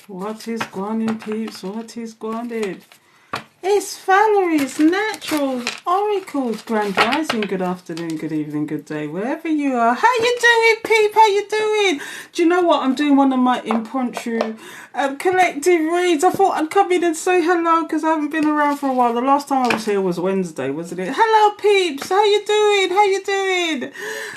What is going on, peeps? What is going on? It's Valerie's Naturals Oracles Grand Rising. Good afternoon, good evening, good day, wherever you are. How you doing, peep? How you doing? Do you know what? I'm doing one of my impromptu collective reads. I thought I'd come in and say hello because I haven't been around for a while. The last time I was here was Wednesday, wasn't it? Hello, peeps. How you doing? How you doing?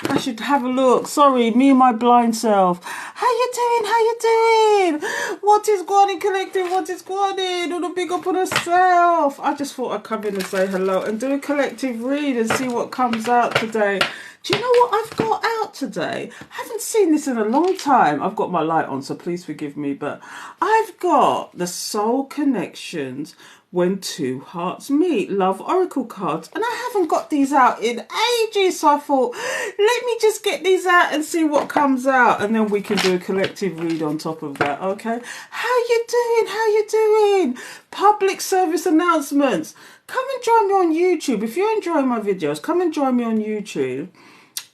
I should have a look. Sorry, me and my blind self. How you doing? How you doing? What is going on, collective? What is going on? On a big up on herself. I just thought I'd come in and say hello and do a collective read and see what comes out today. Do you know what I've got out today? I haven't seen this in a long time. I've got my light on, so please forgive me, but I've got the Soul Connections When Two Hearts Meet Love Oracle cards, and I haven't got these out in ages, so I thought let me just get these out and see what comes out, and then we can do a collective read on top of that. Okay, how you doing? How you doing? Public service announcements. Come and join me on YouTube. If you're enjoying my videos, come and join me on YouTube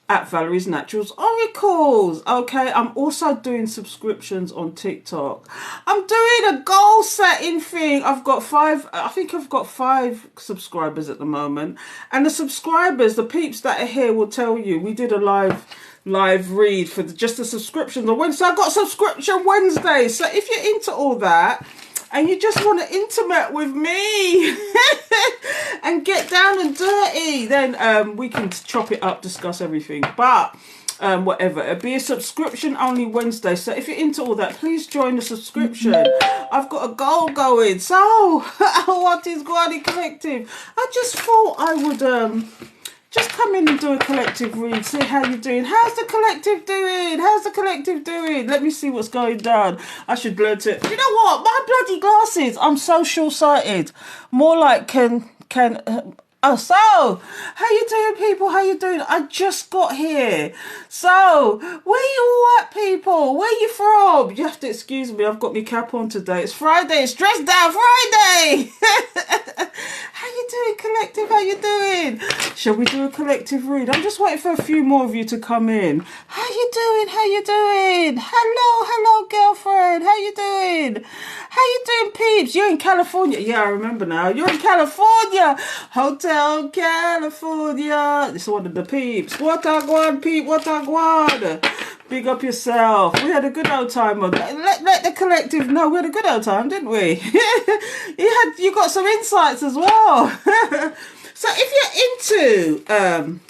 at Valerie's Naturals Oracles. Okay, I'm also doing subscriptions on TikTok. I'm doing a goal setting thing. I think I've got five subscribers at the moment, and the subscribers, the peeps that are here, will tell you we did a live read for just the subscriptions on Wednesday. I got subscription Wednesday, so if you're into all that and you just want to intimate with me and get down and dirty, then we can chop it up, discuss everything. But whatever, it'll be a subscription only Wednesday. So if you're into all that, please join the subscription. I've got a goal going. So what is going on, collective? I just thought I would just come in and do a collective read, see how you're doing. How's the collective doing? How's the collective doing? Let me see what's going down. I should blurt it. You know what? My bloody glasses. I'm so short-sighted. More like oh, so, how you doing, people? How you doing? I just got here. So, where you at, people? Where you from? You have to excuse me. I've got my cap on today. It's Friday. It's Dress Down Friday. How you doing, collective? How you doing? Shall we do a collective read? I'm just waiting for a few more of you to come in. How you doing? How you doing? Hello, girlfriend. How you doing? How you doing, peeps? You're in California. Yeah, I remember now. You're in California. Hotel California. This is one of the peeps. What a guan, peep. What a guan. Big up yourself. We had a good old time on that. Let the collective know we had a good old time, didn't we? You got some insights as well. So if you're into,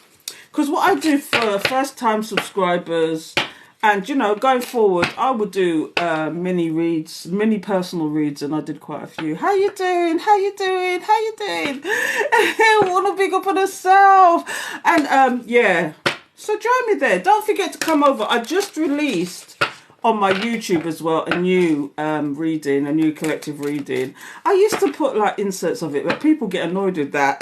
because what I do for first time subscribers, and you know, going forward, I would do mini reads, mini personal reads, and I did quite a few. How you doing? How you doing? How you doing? Want to big up on herself, and yeah. So join me there. Don't forget to come over. I just released on my YouTube as well a new reading, a new collective reading. I used to put like inserts of it, but people get annoyed with that.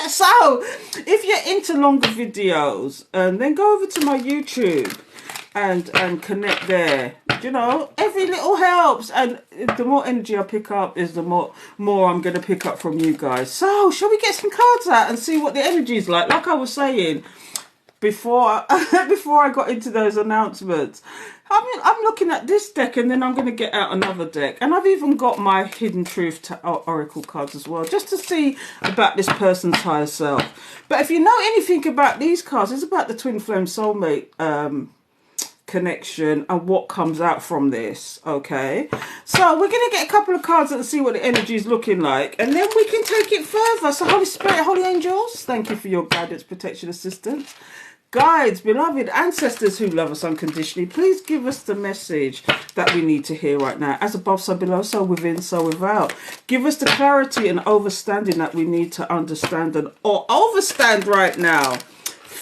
So if you're into longer videos, then go over to my YouTube and connect there. You know, every little helps, and the more energy I pick up is the more I'm going to pick up from you guys. So shall we get some cards out and see what the energy is like? Like I was saying before I got into those announcements, I'm looking at this deck, and then I'm going to get out another deck, and I've even got my Hidden Truth Oracle cards as well, just to see about this person's higher self. But if you know anything about these cards, it's about the Twin Flame Soulmate connection and what comes out from this. Okay, so we're going to get a couple of cards and see what the energy is looking like, and then we can take it further. So Holy Spirit, Holy Angels, thank you for your guidance, protection, assistance. Guides, beloved ancestors who love us unconditionally, please give us the message that we need to hear right now. As above, so below, so within, so without. Give us the clarity and overstanding that we need to understand or overstand right now.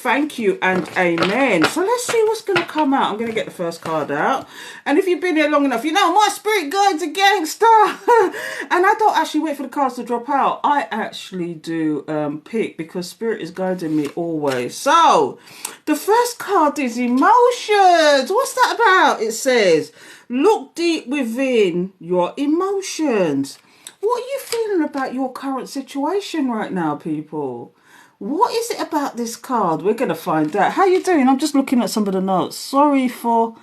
Thank you and amen. So let's see what's going to come out. I'm going to get the first card out. And if you've been here long enough, you know my spirit guide's a gangster. And I don't actually wait for the cards to drop out. I actually do pick, because spirit is guiding me always. So the first card is emotions. What's that about? It says, look deep within your emotions. What are you feeling about your current situation right now, people? What is it about this card? We're going to find out. How you doing? I'm just looking at some of the notes. Sorry for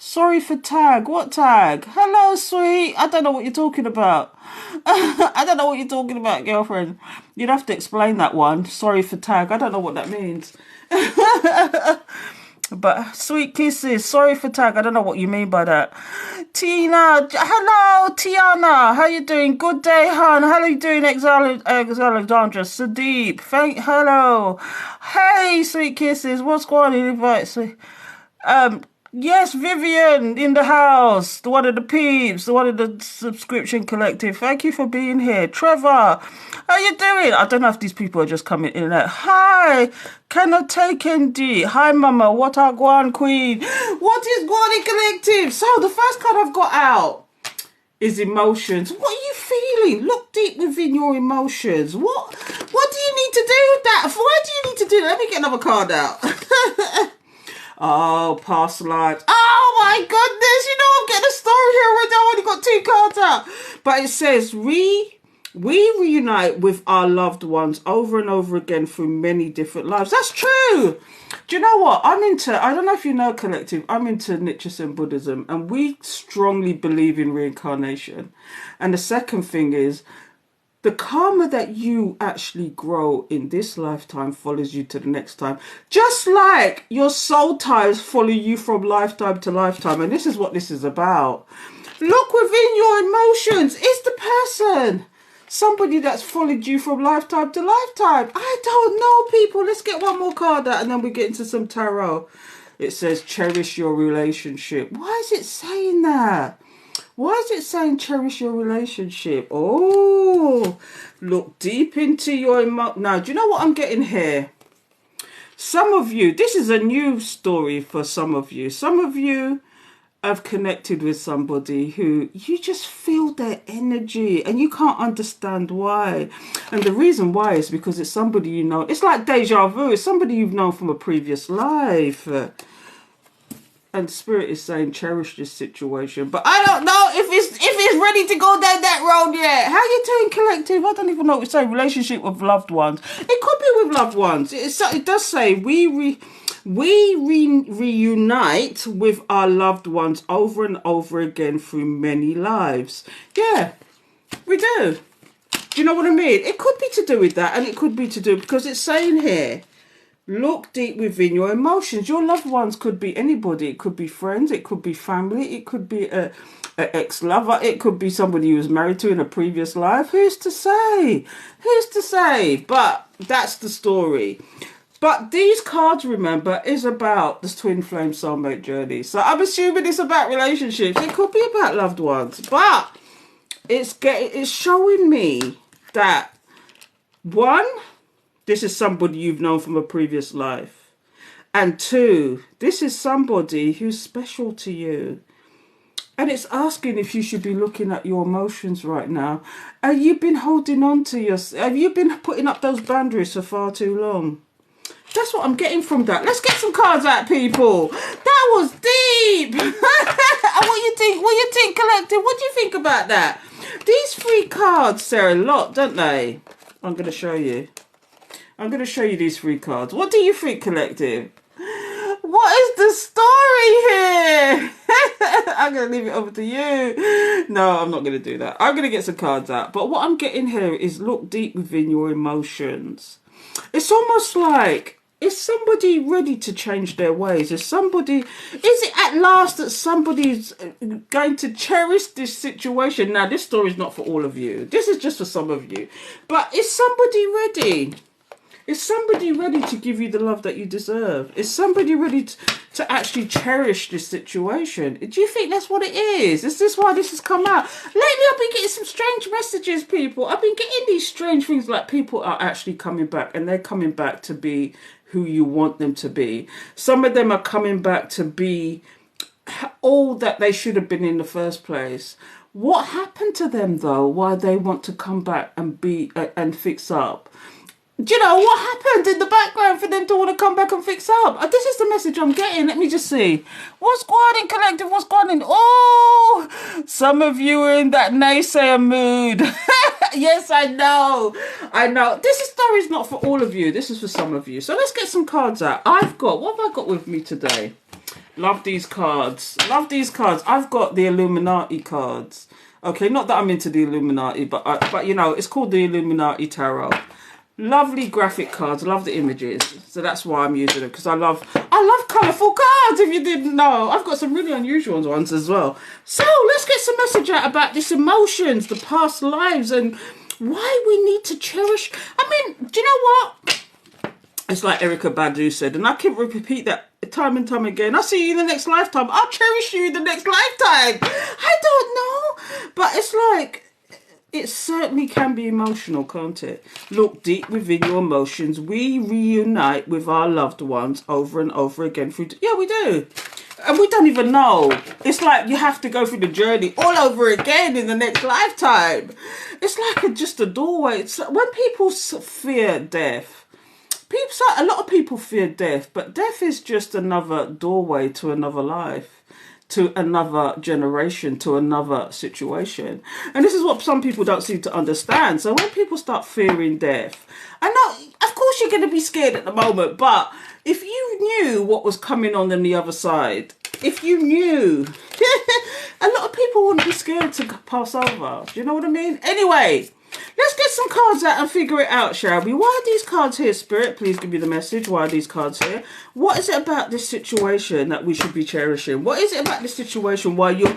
Sorry for tag. What tag? Hello, sweet. I don't know what you're talking about. I don't know what you're talking about, girlfriend. You'd have to explain that one. Sorry for tag. I don't know what that means. But sweet kisses. Sorry for tag. I don't know what you mean by that. Tina. Hello, Tiana. How you doing? Good day, hon. How are you doing, Alexandra? Sadeep. Hello. Hey, sweet kisses. What's going on? Invite. Yes, Vivian in the house, the one of the peeps, the one of the subscription collective. Thank you for being here. Trevor, how you doing? I don't know if these people are just coming in and out. Hi, cannot take ND. Hi, Mama. What are Guan Queen? What is Guan Collective? So the first card I've got out is emotions. What are you feeling? Look deep within your emotions. What do you need to do with that? Why do you need to do that? Let me get another card out. Oh, past lives. Oh my goodness, you know I'm getting a story here already. I only got 2 cards out. But it says we reunite with our loved ones over and over again through many different lives. That's true. Do you know what? I don't know if you know, collective, I'm into Nichiren Buddhism, and we strongly believe in reincarnation. And the second thing is, the karma that you actually grow in this lifetime follows you to the next time. Just like your soul ties follow you from lifetime to lifetime. And this is what this is about. Look within your emotions. It's the person. Somebody that's followed you from lifetime to lifetime. I don't know, people. Let's get one more card out and then we get into some tarot. It says, cherish your relationship. Why is it saying that? Why is it saying cherish your relationship? Oh, look deep into your emotion. Now, do you know what I'm getting here? Some of you, this is a new story for some of you. Some of you have connected with somebody who you just feel their energy and you can't understand why. And the reason why is because it's somebody you know. It's like deja vu. It's somebody you've known from a previous life. And Spirit is saying cherish this situation, but I don't know if it's ready to go down that road yet. How you doing, collective? I don't even know what it's saying. Relationship with loved ones. It could be with loved ones. It does say we reunite with our loved ones over and over again through many lives. Yeah, we do. Do you know what I mean? It could be to do with that, and it could be to do because it's saying here. Look deep within your emotions. Your loved ones could be anybody. It could be friends. It could be family. It could be an ex-lover. It could be somebody you was married to in a previous life. Who's to say? Who's to say? But that's the story. But these cards, remember, is about the twin flame soulmate journey. So I'm assuming it's about relationships. It could be about loved ones. But it's showing me that, one, this is somebody you've known from a previous life. And 2, this is somebody who's special to you. And it's asking if you should be looking at your emotions right now. Have you been holding on to yourself? Have you been putting up those boundaries for far too long? That's what I'm getting from that. Let's get some cards out, people. That was deep. What you think, collective? What do you think about that? These 3 cards say a lot, don't they? I'm going to show you. I'm going to show you these 3 cards. What do you think, collective? What is the story here? I'm going to leave it over to you. No, I'm not going to do that. I'm going to get some cards out. But what I'm getting here is look deep within your emotions. It's almost like, is somebody ready to change their ways? Is it at last that somebody's going to cherish this situation? Now, this story is not for all of you. This is just for some of you. But is somebody ready? Is somebody ready to give you the love that you deserve? Is somebody ready to actually cherish this situation? Do you think that's what it is? Is this why this has come out? Lately, I've been getting some strange messages, people. I've been getting these strange things like people are actually coming back, and they're coming back to be who you want them to be. Some of them are coming back to be all that they should have been in the first place. What happened to them, though? Why they want to come back and be and fix up? Do you know what happened in the background for them to want to come back and fix up? This is the message I'm getting. Let me just see. What's going on, collective? What's going on? Oh, some of you are in that naysayer mood. Yes, I know. This story is not for all of you. This is for some of you. So let's get some cards out. What have I got with me today? Love these cards. Love these cards. I've got the Illuminati cards. Okay, not that I'm into the Illuminati, but you know, it's called the Illuminati Tarot. Lovely graphic cards. Love the images. So that's why I'm using them, because I love colourful cards, if you didn't know. I've got some really unusual ones as well. So let's get some message out about this emotions, the past lives, and why we need to cherish. I mean, do you know what? It's like Erica Badu said, and I can repeat that time and time again. I'll see you in the next lifetime. I'll cherish you in the next lifetime. I don't know. But it's like, it certainly can be emotional, can't it? Look deep within your emotions. We reunite with our loved ones over and over again. Yeah, we do. And we don't even know. It's like you have to go through the journey all over again in the next lifetime. It's like just a doorway. It's when people fear death. A lot of people fear death, but death is just another doorway to another life, to another generation, to another situation. And this is what some people don't seem to understand. So when people start fearing death, I know, of course you're going to be scared at the moment, but if you knew what was coming on the other side, if you knew, a lot of people wouldn't be scared to pass over. Do you know what I mean? Anyway, let's get some cards out and figure it out, shall we? Why are these cards here, Spirit? Please give me the message. Why are these cards here? What is it about this situation that we should be cherishing? What is it about this situation why you're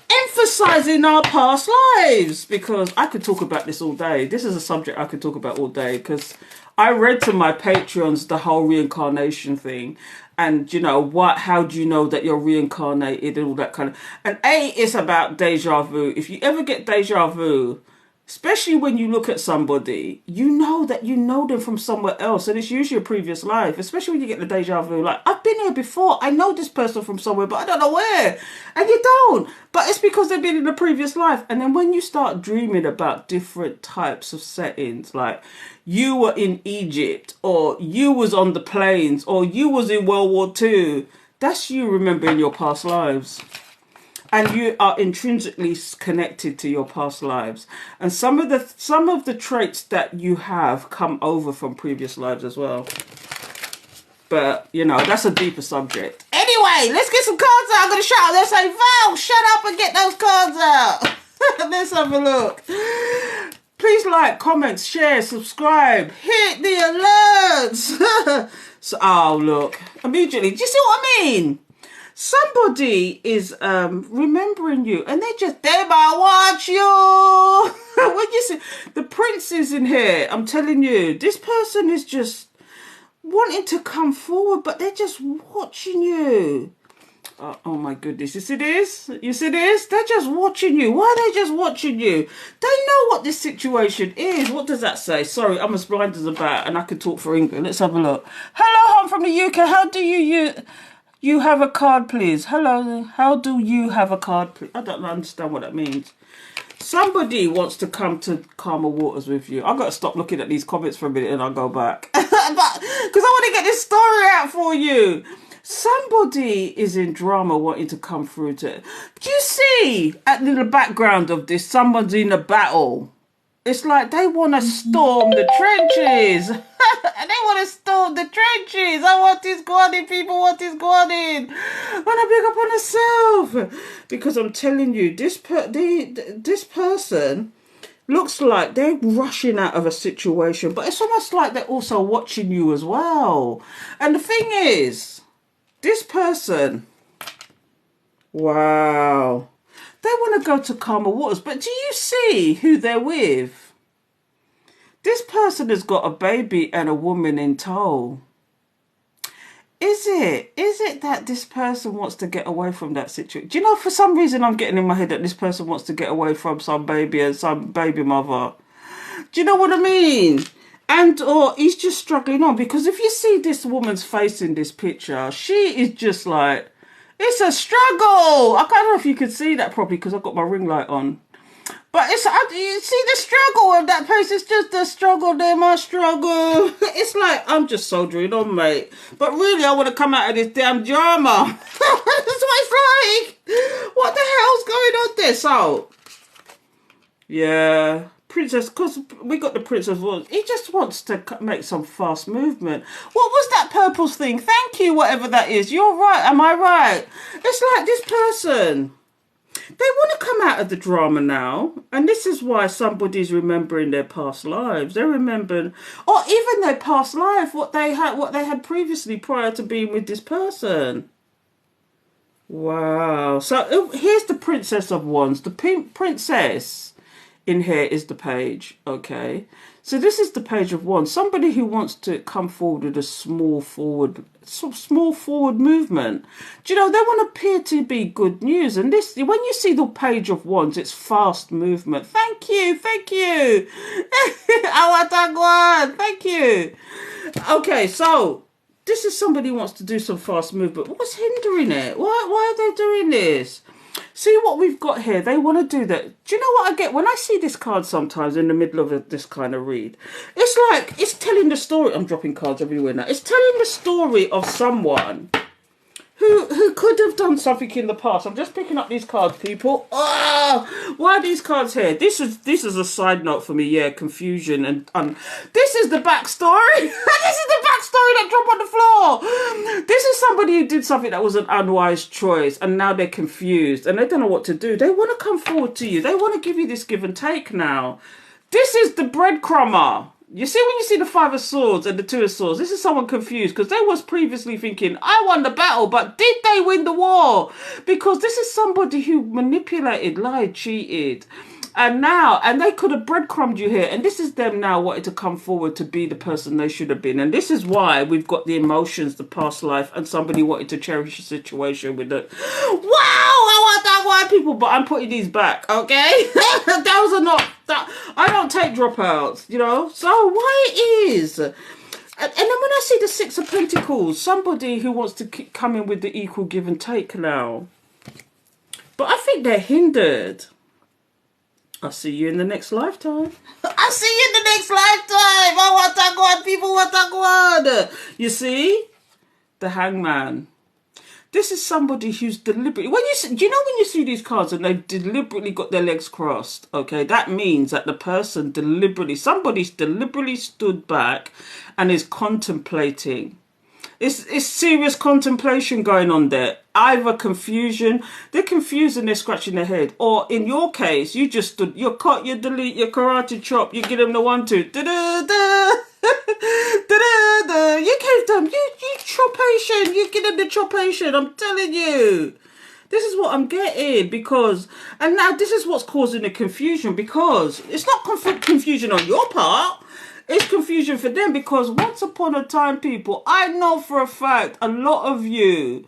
emphasizing our past lives? Because I could talk about this all day. This is a subject I could talk about all day, because I read to my Patreons the whole reincarnation thing. And, you know, how do you know that you're reincarnated and all that kind of... And it's about deja vu. If you ever get deja vu, especially when you look at somebody, you know that you know them from somewhere else. And it's usually a previous life, especially when you get the deja vu. Like, I've been here before. I know this person from somewhere, but I don't know where. And you don't. But it's because they've been in a previous life. And then when you start dreaming about different types of settings, like you were in Egypt, or you was on the plains, or you was in World War II, that's you remembering your past lives. And you are intrinsically connected to your past lives. And some of the traits that you have come over from previous lives as well. But, you know, that's a deeper subject. Anyway, let's get some cards out. I'm going to shout. Let's say, Val, shut up and get those cards out. Let's have a look. Please like, comment, share, subscribe. Hit the alerts. So, oh, look. Immediately. Do you see what I mean? Somebody is remembering you, and they might watch you. When you see the prince is in here, I'm telling you, this person is just wanting to come forward, but they're just watching you. Oh my goodness, you see this? You see this? They're just watching you. Why are they just watching you? They know what this situation is. What does that say? Sorry, I'm as blind as a bat, and I could talk for England. Let's have a look. Hello, I'm from the UK. How do you have a card, please? Hello, how do you have a card, please? I don't understand what that means. Somebody wants to come to calmer waters with you. I've got to stop looking at these comments for a minute and I'll go back. Because I want to get this story out for you. Somebody is in drama wanting to come through to... Do you see at the background of this, someone's in a battle? It's like they want to storm the trenches. They want to storm the trenches. I want this going in. People want this going in. I want to pick up on myself. Because I'm telling you, this person looks like they're rushing out of a situation. But it's almost like they're also watching you as well. And the thing is, this person, wow, they want to go to calmer waters. But do you see who they're with? This person has got a baby and a woman in tow. Is it that this person wants to get away from that situation? Do you know, for some reason I'm getting in my head that this person wants to get away from some baby and some baby mother. Do you know what I mean? And or he's just struggling on, because if you see this woman's face in this picture, she is just like, it's a struggle. I don't know if you could see that properly because I've got my ring light on. But you see the struggle of that place. It's just the struggle. They're my struggle. It's like, I'm just soldiering on, mate. But really, I want to come out of this damn drama. That's what it's like. What the hell's going on there? So, yeah, princess, because we got the Prince of Wands. He just wants to make some fast movement. What was that purples thing? Thank you, whatever that is. You're right. Am I right? It's like this person. They want to come out of the drama now, and this is why somebody's remembering their past lives. They're remembering, or even their past life, what they had previously prior to being with this person. Wow. So here's the Princess of Wands. The pink princess in here is the page. Okay. So this is the Page of Wands. Somebody who wants to come forward with a small forward movement. Do you know, they want to appear to be good news. And this, when you see the Page of Wands, it's fast movement. Thank you. Thank you. Awatagwan. Thank you. Okay, so this is somebody who wants to do some fast movement. What's hindering it? Why are they doing this? See what we've got here. They want to do that. Do you know what I get when I see this card sometimes in the middle of this kind of read? It's like it's telling the story. I'm dropping cards everywhere now. It's telling the story of someone who could have done something in the past. I'm just picking up these cards, people. Oh, why are these cards here? This is a side note for me. Yeah, confusion and this is the backstory. This is the backstory that dropped on the floor. This is somebody who did something that was an unwise choice, and now they're confused and they don't know what to do. They want to come forward to you. They want to give you this give and take now. This is the breadcrumber. You see, when you see the Five of Swords and the Two of Swords, this is someone confused because they was previously thinking, I won the battle, but did they win the war? Because this is somebody who manipulated, lied, cheated. And they could have breadcrumbed you here. And this is them now wanting to come forward to be the person they should have been. And this is why we've got the emotions, the past life, and somebody wanting to cherish a situation with it. Wow, I want that white people, but I'm putting these back, okay? Those are not, I don't take dropouts, you know? So why it is? And then when I see the Six of Pentacles, somebody who wants to come in with the equal give and take now. But I think they're hindered. I'll see you in the next lifetime. I'll see you in the next lifetime. Oh, what a God, people, what a God. You see? The Hangman. This is somebody who's deliberately... do you know when you see these cards and they've deliberately got their legs crossed? Okay, that means that the person somebody's deliberately stood back and is contemplating. It's serious contemplation going on there. Either confusion, they're confused and they're scratching their head. Or in your case, you just stood, you cut, you delete, you karate chop, you give them the 1-2. Da-da-da. Da-da-da. You gave them, you chopation, you give them the chopation, I'm telling you. This is what I'm getting because, and now this is what's causing the confusion because it's not confusion on your part. It's confusion for them because once upon a time, people, I know for a fact a lot of you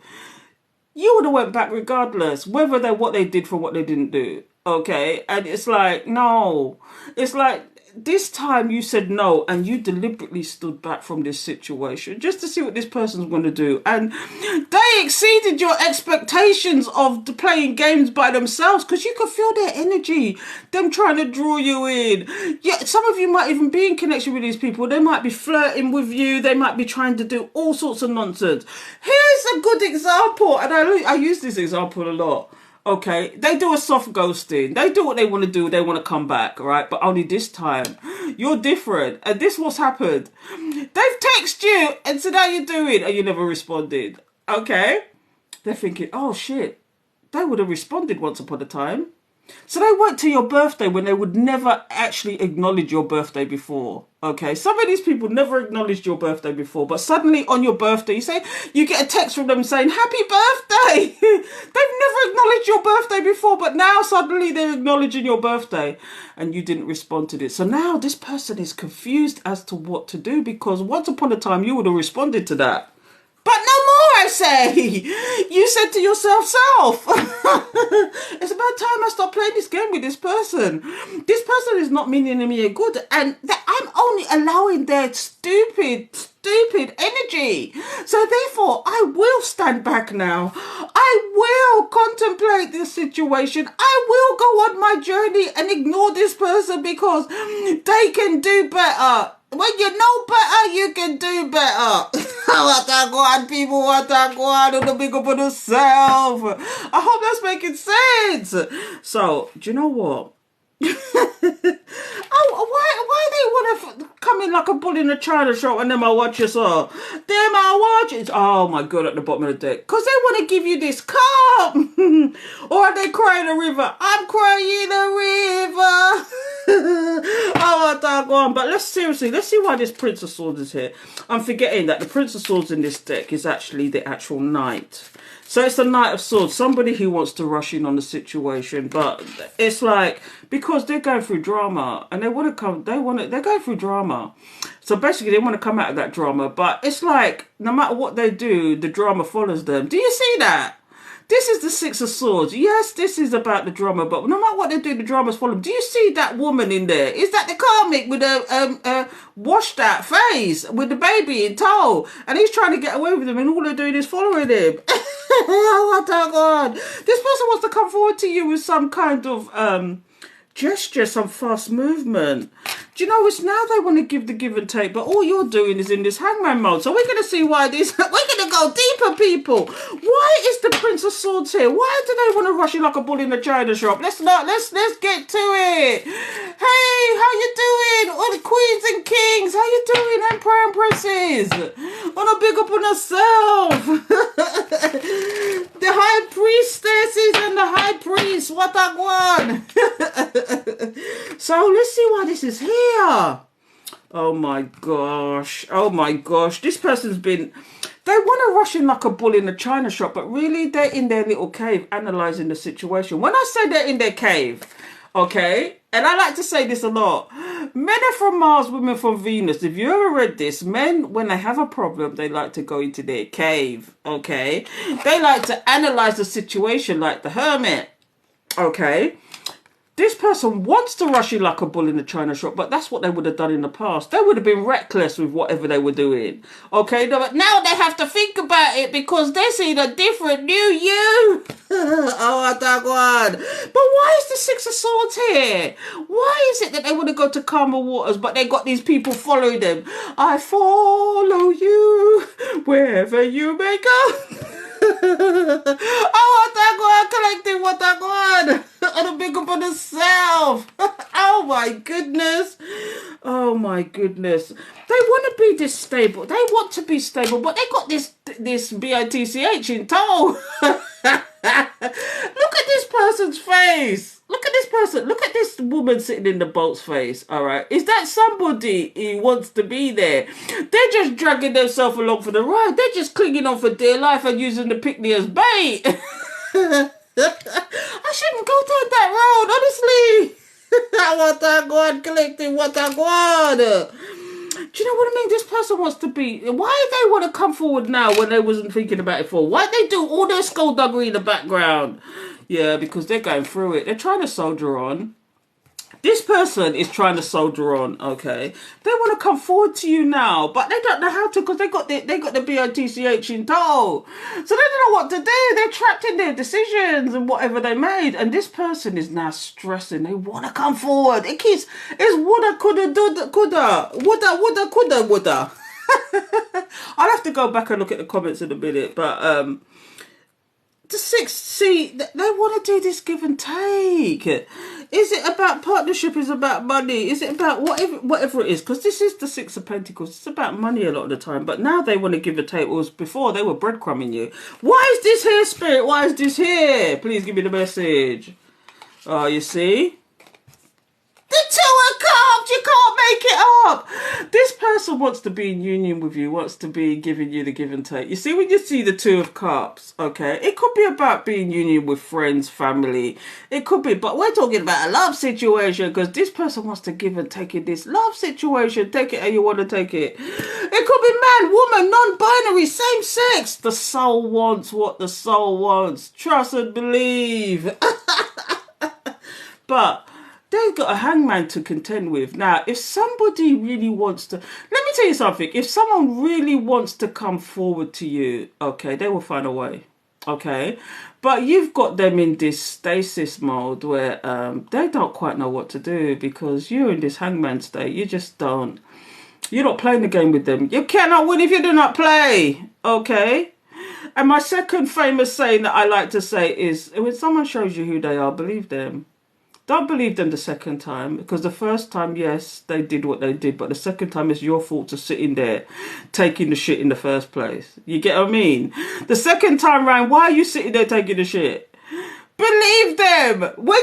would have went back regardless, whether what they did from what they didn't do. Okay? And it's like, no. It's like, this time you said no and you deliberately stood back from this situation just to see what this person's going to do. And they exceeded your expectations of playing games by themselves because you could feel their energy, them trying to draw you in. Yeah, some of you might even be in connection with these people. They might be flirting with you. They might be trying to do all sorts of nonsense. Here's a good example, and I use this example a lot. Okay, they do a soft ghosting. They do what they want to do. They want to come back, right? But only this time, you're different. And this what's happened. They've texted you and said, how you doing? And you never responded. Okay? They're thinking, oh shit, they would have responded once upon a time. So they went to your birthday when they would never actually acknowledge your birthday before. Okay, some of these people never acknowledged your birthday before, but suddenly on your birthday, you get a text from them saying, happy birthday. They've never acknowledged your birthday before, but now suddenly they're acknowledging your birthday and you didn't respond to this. So now this person is confused as to what to do because once upon a time you would have responded to that. But no more, I say. You said to yourself, self, it's about time I stop playing this game with this person. This person is not meaning me a good, and I'm only allowing their stupid energy. So therefore, I will stand back now. I will contemplate this situation. I will go on my journey and ignore this person because they can do better. When you know better, you can do better. What a God, people, what a God, on the big up on yourself. I hope that's making sense. So, do you know what? Oh, why they want to come in like a bull in a china shop and then I watch us all? Them I watch it. Oh my god, at the bottom of the deck. Because they want to give you this cup. Or are they crying a river? I'm crying a river. Oh, doggone. But let's see why this Prince of Swords is here. I'm forgetting that the Prince of Swords in this deck is actually the actual knight. So it's the Knight of Swords, somebody who wants to rush in on the situation, but it's like, because they're going through drama and they want to come, they're going through drama. So basically they want to come out of that drama, but it's like, no matter what they do, the drama follows them. Do you see that? This is the Six of Swords. Yes, this is about the drama, but no matter what they do, the drama's follow them. Do you see that woman in there? Is that the Karmic with a washed out face with the baby in tow? And he's trying to get away with him and all they're doing is following him. Oh my God. This person wants to come forward to you with some kind of gesture, some fast movement. Do you know, it's now they want to give and take, but all you're doing is in this hangman mode. So we're going to see why this, we're going to go deeper, people. Why is the Prince of Swords here? Why do they want to rush you like a bull in a china shop? Let's get to it. Hey, how you doing? All the queens and kings, how you doing? Emperor and princesses. Wanna big up on herself. The high priestesses and the high priest, what a one. So let's see why this is here. Oh my gosh. Oh my gosh. This person's been, they want to rush in like a bull in a china shop, but really they're in their little cave analysing the situation. When I say they're in their cave, okay, and I like to say this a lot, men are from Mars, women from Venus. If you ever read this, men, when they have a problem, they like to go into their cave, okay? They like to analyse the situation like the hermit, okay? This person wants to rush in like a bull in a china shop, but that's what they would have done in the past. They would have been reckless with whatever they were doing. Okay, but now they have to think about it because they're seeing a different new you. Oh, that one. But why is the Six of Swords here? Why is it that they want to go to calmer waters, but they got these people following them? I follow you wherever you may go. Oh, what that one, collecting what that one. And a big up on herself. Oh my goodness. Oh my goodness. They want to be this stable. They want to be stable, but they got this bitch in tow. Look at this person's face. Look at this person. Look at this woman sitting in the boat's face. All right. Is that somebody who wants to be there? They're just dragging themselves along for the ride. They're just clinging on for dear life and using the picnic as bait. I shouldn't go down that road, honestly. I want that God collecting what I want. Do you know what I mean? This person wants to be. Why they want to come forward now when they wasn't thinking about it before? Why they do all their skullduggery in the background? Yeah, because they're going through it. They're trying to soldier on. This person is trying to soldier on, okay? They want to come forward to you now, but they don't know how to because they got the BITCH in tow. So they don't know what to do. They're trapped in their decisions and whatever they made. And this person is now stressing. They want to come forward. It's woulda, coulda, coulda. Woulda, coulda, woulda. I'll have to go back and look at the comments in a minute, but the six, see, they want to do this give and take. Is it about partnership? Is it about money? Is it about whatever it is? Because this is the Six of Pentacles. It's about money a lot of the time. But now they want to give and take. Whereas before they were breadcrumbing you. Why is this here, Spirit? Why is this here? Please give me the message. Oh, you see? The Two of Cups, you can't make it up. This person wants to be in union with you, wants to be giving you the give and take. You see, when you see the Two of Cups, okay, it could be about being in union with friends, family. It could be, but we're talking about a love situation because this person wants to give and take in this love situation. Take it how you want to take it. It could be man, woman, non-binary, same sex. The soul wants what the soul wants. Trust and believe. But they've got a hangman to contend with. Now, if somebody really wants to... Let me tell you something. If someone really wants to come forward to you, okay, they will find a way. Okay? But you've got them in this stasis mode where they don't quite know what to do because you're in this hangman state. You just don't. You're not playing the game with them. You cannot win if you do not play. Okay? And my second famous saying that I like to say is, when someone shows you who they are, believe them. Don't believe them the second time, because the first time, yes, they did what they did, but the second time it's your fault to sitting there taking the shit in the first place. You get what I mean? The second time round, why are you sitting there taking the shit? Believe them. When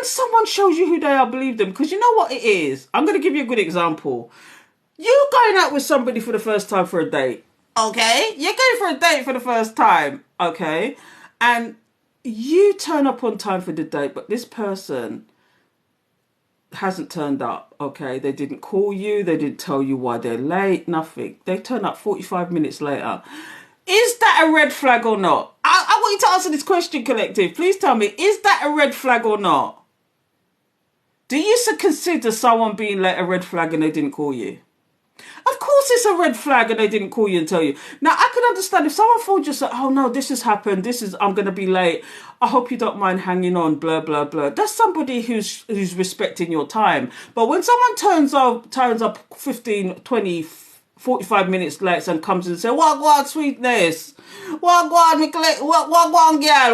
someone shows you who they are, believe them, because you know what it is. I'm going to give you a good example. You going out with somebody for the first time for a date, okay? You're going for a date for the first time, okay? And you turn up on time for the date, but this person hasn't turned up, okay? They didn't call you. They didn't tell you why they're late, nothing. They turn up 45 minutes later. Is that a red flag or not? I want you to answer this question, collective. Please tell me, is that a red flag or not? Do you consider someone being late a red flag and they didn't call you? Of course it's a red flag and they didn't call you and tell you. Now, I can understand if someone phoned you and said, oh no, this has happened, I'm going to be late, I hope you don't mind hanging on, blah, blah, blah. That's somebody who's respecting your time. But when someone turns up 15, 20, 45 minutes late and comes and says, what sweetness, what girl,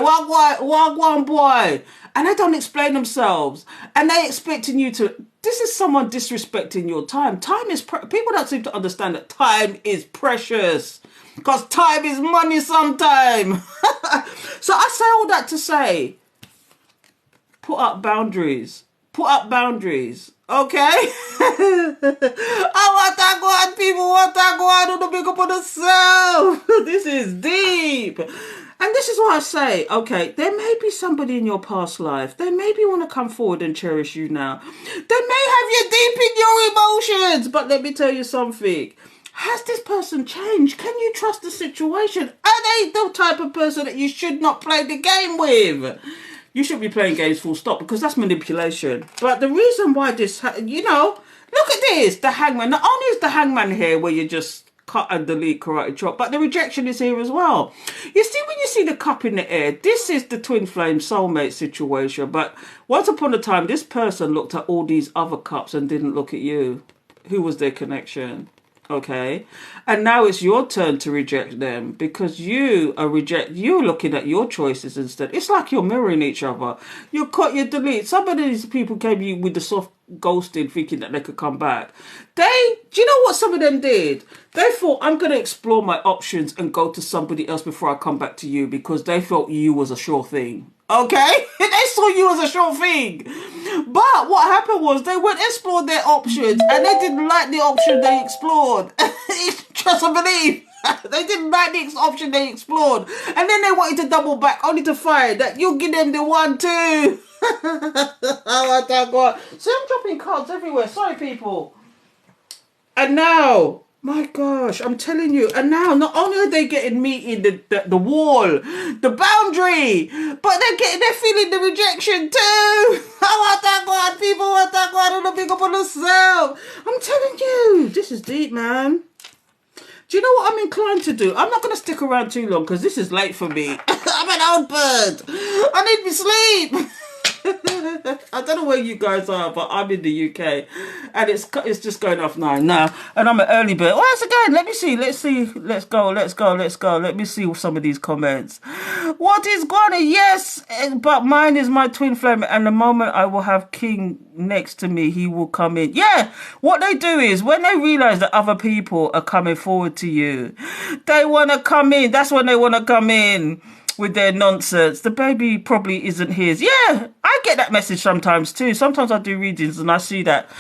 what boy, and they don't explain themselves, and they expecting you to, this is someone disrespecting your time. Time is, people don't seem to understand that time is precious, because time is money sometimes. So I say all that to say, put up boundaries, okay? I want to go on, people want to go on, don't big up on themselves. This is deep. And this is what I say, okay, there may be somebody in your past life. They maybe want to come forward and cherish you now. They may have you deep in your emotions. But let me tell you something. Has this person changed? Can you trust the situation? Are they the type of person that you should not play the game with? You should be playing games full stop, because that's manipulation. But the reason why this, look at this, the hangman. Not only is the hangman here where you just cut and delete, karate chop, but the rejection is here as well. You see, when you see the cup in the air, this is the twin flame soulmate situation. But once upon a time, this person looked at all these other cups and didn't look at you. Who was their connection? Okay, and now it's your turn to reject them, because you're looking at your choices instead. It's like you're mirroring each other. You cut, you delete. Some of these people came you with the soft ghosting, thinking that they could come back. Do you know what some of them did? They thought, I'm going to explore my options and go to somebody else before I come back to you, because they felt you was a sure thing. Okay? They saw you as a sure thing. But what happened was they went and explored their options, and they didn't like the option they explored. Trust and believe. They didn't like the option they explored. And then they wanted to double back, only to find that you give them the one too. Oh my God. So I'm dropping cards everywhere. Sorry, people. And now, my gosh, I'm telling you, and now not only are they getting meeting the wall, the boundary, but they're feeling the rejection too. Oh my God, people, what that God, on the big up on themselves. I'm telling you, this is deep, man. Do you know what I'm inclined to do? I'm not going to stick around too long, because this is late for me. I'm an old bird. I need me sleep. I don't know where you guys are, but I'm in the UK, and it's just going off 9 now, and I'm an early bird. Where's it going? Let's go. Let me see some of these comments. What is going on? Yes, but mine is my twin flame, and the moment I will have King next to me, he will come in. Yeah, what they do is, when they realize that other people are coming forward to you, they want to come in. That's when they want to come in with their nonsense. The baby probably isn't his. Yeah, I get that message sometimes too. Sometimes I do readings and I see that.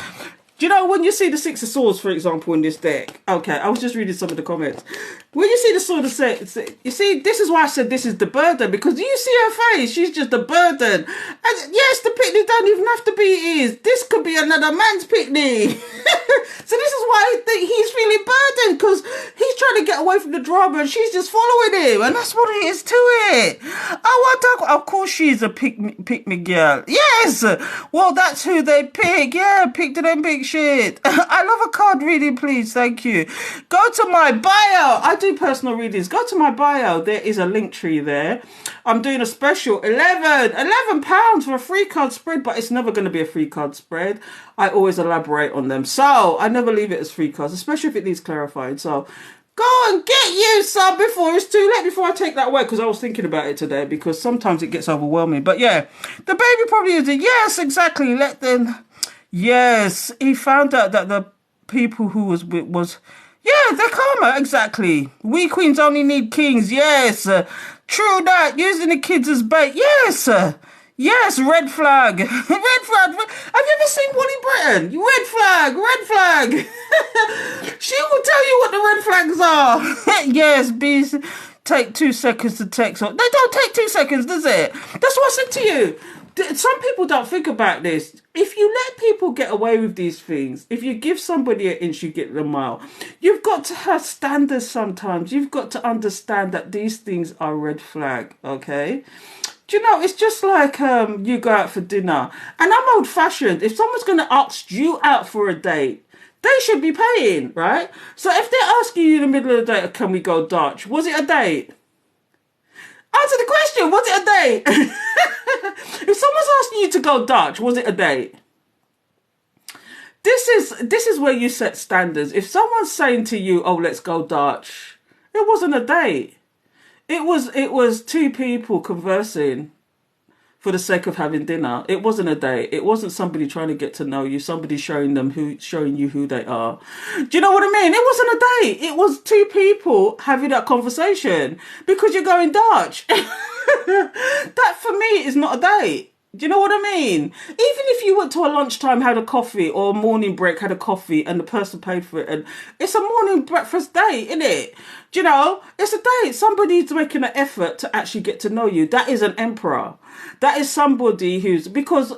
Do you know when you see the Six of Swords, for example, in this deck? Okay, I was just reading some of the comments. When you see the Sword of Swords, you see, this is why I said this is the burden, because you see her face, she's just a burden. And yes, the picnic don't even have to be his. This could be another man's picnic. So this is why I think he's feeling burdened, because he's trying to get away from the drama and she's just following him. And that's what it is to it. Of course she's a pick me girl. Yes. Well, that's who they pick. Yeah, pick to them big shit. I love a card reading, please. Thank you. Go to my bio. I do personal readings. Go to my bio. There is a link tree there. I'm doing a special £11 for a free card spread, but it's never going to be a free card spread. I always elaborate on them. So I never leave it as free cards, especially if it needs clarifying. So Go and get you some before it's too late, before I take that away, because I was thinking about it today, because sometimes it gets overwhelming. But yeah, the baby probably is it. Yes, exactly. Let them. Yes, he found out that the people who was with was. Yeah, the karma, exactly. We queens only need kings. Yes, true that. Using the kids as bait. Yes, yes, red flag. Red flag. Have you ever seen Wally Britton? Red flag, red flag. She will tell you what the red flags are. Yes, bees take 2 seconds to text. They don't take 2 seconds, does it? That's what I said to you. Some people don't think about this. If you let people get away with these things, if you give somebody an inch, you get them a mile. You've got to have standards sometimes. You've got to understand that these things are red flag, okay? Do you know, it's just like you go out for dinner. And I'm old-fashioned. If someone's going to ask you out for a date, they should be paying, right? So if they're asking you in the middle of the date, can we go Dutch? Was it a date? Answer the question. Was it a date? If someone's asking you to go Dutch, was it a date? This is where you set standards. If someone's saying to you, "Oh, let's go Dutch," it wasn't a date. It was 2 people conversing for the sake of having dinner. It wasn't a date. It wasn't somebody trying to get to know you. Somebody showing you who they are. Do you know what I mean? It wasn't a date. It was 2 people having that conversation because you're going Dutch. That for me is not a date. Do you know what I mean? Even if you went to a lunchtime, had a coffee, or a morning break, had a coffee, and the person paid for it, and it's a morning breakfast date, isn't it? Do you know? It's a date. Somebody's making an effort to actually get to know you. That is an emperor. That is somebody who's, because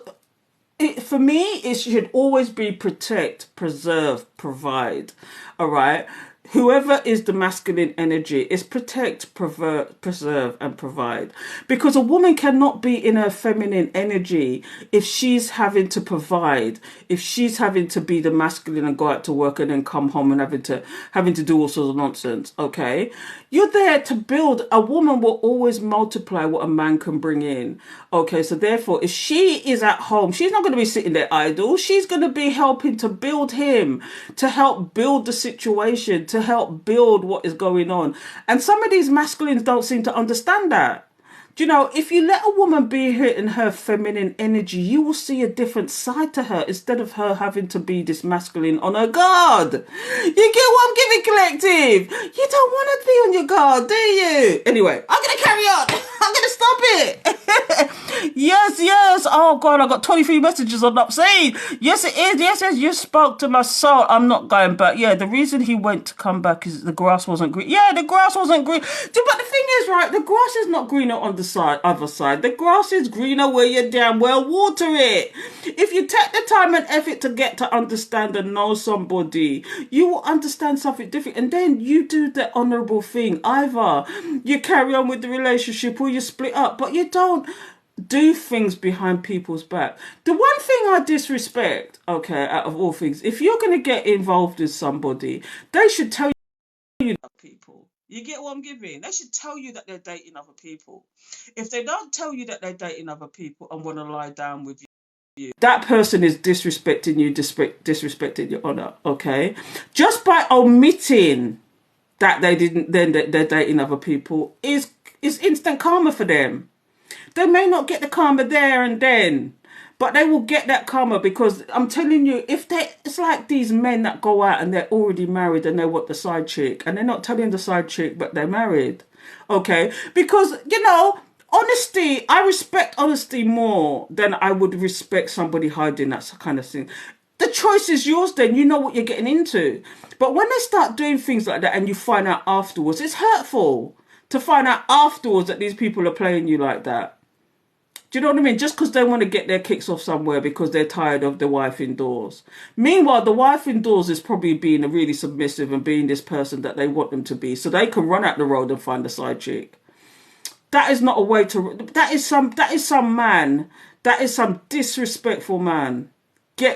for me, it should always be protect, preserve, provide. All right? Whoever is the masculine energy is protect, preserve, and provide. Because a woman cannot be in her feminine energy if she's having to provide, if she's having to be the masculine and go out to work and then come home and having to do all sorts of nonsense. Okay, you're there to build. A woman will always multiply what a man can bring in. Okay, so therefore, if she is at home, she's not going to be sitting there idle. She's going to be helping to build him, to help build the situation, to help build what is going on. And some of these masculines don't seem to understand that. Do you know, if you let a woman be here in her feminine energy, you will see a different side to her instead of her having to be this masculine on her guard. You get what I'm giving, collective? You don't want to be on your guard, do you? Anyway, I'm going to carry on. I'm going to stop it. Yes. Oh, God, I got 23 messages on not saying. Yes, it is. Yes, you spoke to my soul. I'm not going back. Yeah, the reason he went to come back is the grass wasn't green. Yeah, the grass wasn't green. But the thing is, right, the grass is not greener on the other side. The grass is greener where you damn well water it. If you take the time and effort to get to understand and know somebody, you will understand something different, and then you do the honourable thing. Either you carry on with the relationship or you split up, but you don't do things behind people's back. The one thing I disrespect, okay, out of all things, if you're going to get involved with somebody, they should tell you that people. You get what I'm giving? They should tell you that they're dating other people. If they don't tell you that they're dating other people and want to lie down with you, that person is disrespecting you, disrespecting your honour, okay? Just by omitting that they're dating other people is instant karma for them. They may not get the karma there and then, but they will get that karma, because I'm telling you, it's like these men that go out and they're already married and they want the side chick, and they're not telling the side chick, but they're married. Okay? Because, you know, honesty, I respect honesty more than I would respect somebody hiding that kind of thing. The choice is yours then. You know what you're getting into. But when they start doing things like that and you find out afterwards, it's hurtful to find out afterwards that these people are playing you like that. Do you know what I mean? Just because they want to get their kicks off somewhere because they're tired of the wife indoors. Meanwhile, the wife indoors is probably being really submissive and being this person that they want them to be, so they can run out the road and find a side chick. That is not a way to. That is some man. That is some disrespectful man.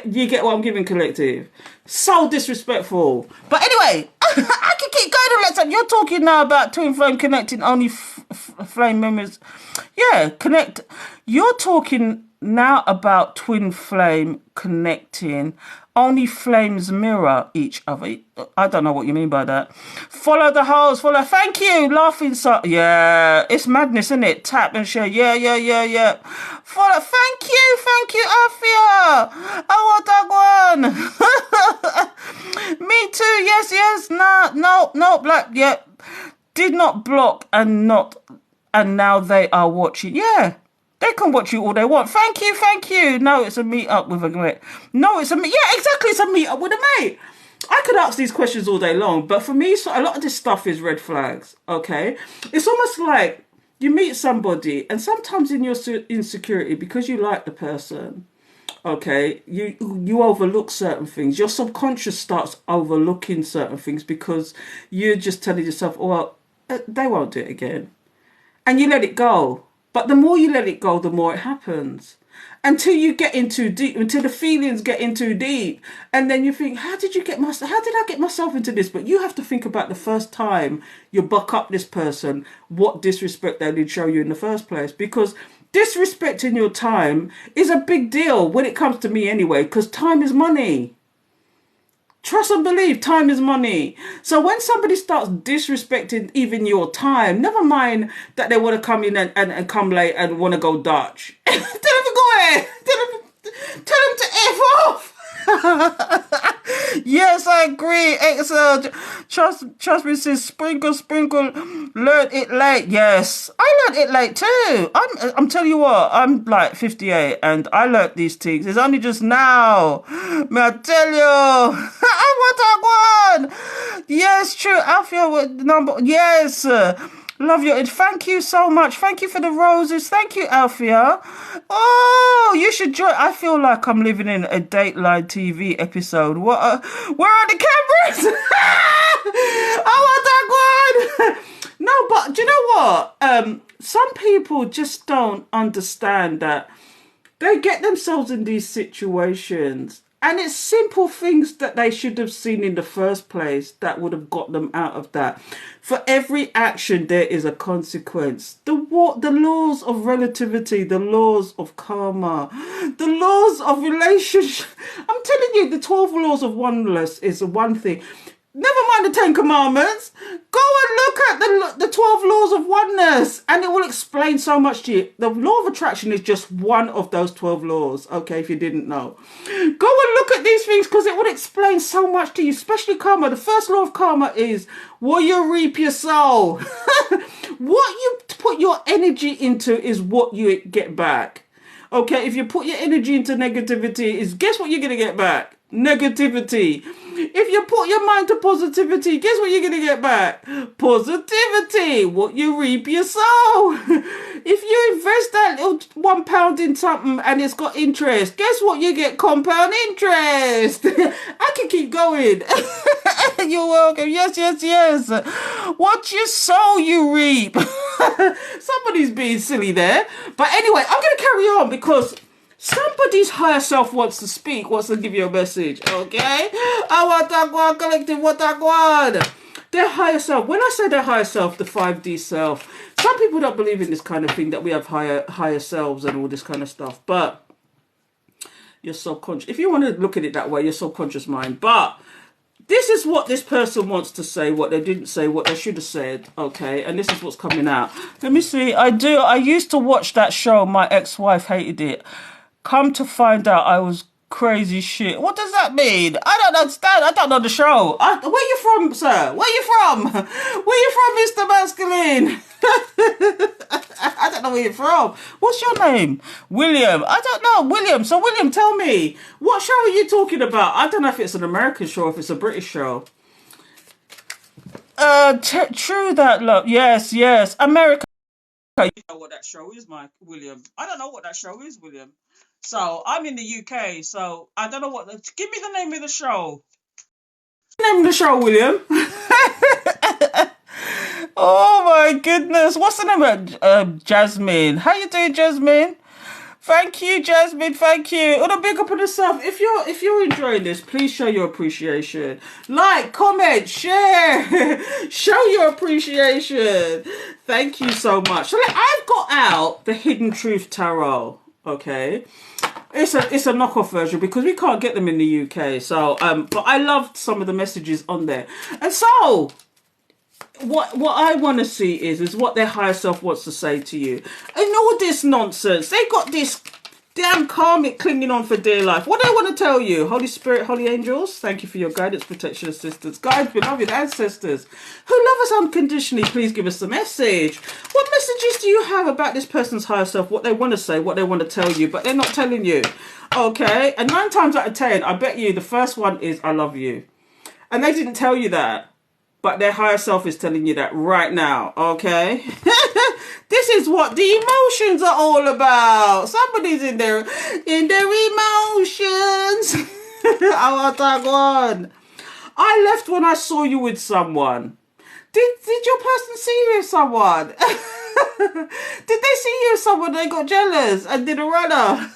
You get what I'm giving, collective? So disrespectful. But anyway, I can keep going on like that. You're talking now about twin flame connecting only flame members. Yeah, connect. You're talking now about twin flame connecting Only flames mirror each other. I don't know what you mean by that. Follow the host. Follow. Thank you. Laughing. So yeah, it's madness, isn't it? Tap and share. Yeah, yeah, yeah, yeah. Follow. Thank you. Thank you, Afia. I want that one. Me too. Yes, yes. Nah, no, no. Black. Yeah. Did not block and not, and now they are watching. Yeah. They can watch you all they want. Thank you, thank you. No, it's a meet up with a mate. No, it's a meet. Yeah, exactly. It's a meet up with a mate. I could ask these questions all day long, but for me, so a lot of this stuff is red flags. Okay, it's almost like you meet somebody, and sometimes in your insecurity, because you like the person, okay, you overlook certain things. Your subconscious starts overlooking certain things because you're just telling yourself, "Oh, well, they won't do it again," and you let it go. But the more you let it go, the more it happens. Until you get in too deep, until the feelings get in too deep. And then you think, how did I get myself into this? But you have to think about the first time you buck up this person, what disrespect they did show you in the first place. Because disrespecting your time is a big deal when it comes to me anyway, because time is money. Trust and believe, time is money. So when somebody starts disrespecting even your time, never mind that they want to come in and come late and want to go Dutch. Tell them to go ahead. Tell them to F off. Yes, I agree. Excel. Trust me, sis. Sprinkle. Learned it late. Yes, I learned it late too. I'm telling you what. I'm like 58, and I learned these things. It's only just now. May I tell you? I want one. Yes, true. Alfia number. Yes. Love you. Thank you so much. Thank you for the roses. Thank you, Alfia. Oh, you should join. I feel like I'm living in a Dateline TV episode. What? Where are the cameras? I want that one. No, but do you know what? Some people just don't understand that they get themselves in these situations. And it's simple things that they should have seen in the first place that would have got them out of that. For every action, there is a consequence. The laws of relativity, the laws of karma, the laws of relationship. I'm telling you, the 12 laws of oneness is one thing. Never mind the 10 commandments. Go and look at the 12 laws of oneness and it will explain so much to you. The law of attraction is just one of those 12 laws, okay, if you didn't know. Go and look at these things because it will explain so much to you, especially karma. The first law of karma is what you reap your soul. What you put your energy into is what you get back. Okay, if you put your energy into negativity, guess what you're going to get back? Negativity. If you put your mind to positivity, guess what you're going to get back? Positivity. What you reap your soul. If you invest that little £1 in something and it's got interest, guess what you get? Compound interest. I can keep going. You're welcome. Yes. What you sow, you reap. Somebody's being silly there. But anyway, I'm going to carry on because somebody's higher self wants to speak, wants to give you a message, okay? Awatagwan collective, watagwan. Their higher self. When I say their higher self, the 5D self, some people don't believe in this kind of thing, that we have higher selves and all this kind of stuff. But your subconscious, if you want to look at it that way, your subconscious mind. But this is what this person wants to say, what they didn't say, what they should have said, okay? And this is what's coming out. Let me see. I used to watch that show. My ex-wife hated it. Come to find out, I was crazy shit. What does that mean? I don't understand. I don't know the show. Where you from, sir? Where you from? Where you from, Mr. Masculine? I don't know where you're from. What's your name? William. I don't know. William. So, William, tell me, what show are you talking about? I don't know if it's an American show or if it's a British show. True that, love. Yes. America. You know what that show is, Mike? William. I don't know what that show is, William. So I'm in the UK, so I don't know what. Give me the name of the show. Name of the show, William. Oh my goodness, what's the name of Jasmine? How you doing, Jasmine? Thank you, Jasmine. Thank you. On a big up on yourself. If you're enjoying this, please show your appreciation. Like, comment, share. Show your appreciation. Thank you so much. So I've got out the Hidden Truth Tarot. Okay. It's a knockoff version because we can't get them in the UK. So, but I loved some of the messages on there. And so, what I want to see is what their higher self wants to say to you. And all this nonsense, they got this damn karmic clinging on for dear life. What do I want to tell you? Holy Spirit, holy angels, thank you for your guidance, protection, assistance. Guides, beloved ancestors who love us unconditionally, please give us the message. What messages do you have about this person's higher self? What they want to say, what they want to tell you, but they're not telling you. Okay, and 9 times out of 10, I bet you the first one is I love you. And they didn't tell you that. But their higher self is telling you that right now, okay? This is what the emotions are all about. Somebody's in their emotions. I left when I saw you with someone. Did your person see you with someone? Did they see you with someone they got jealous and did a runner?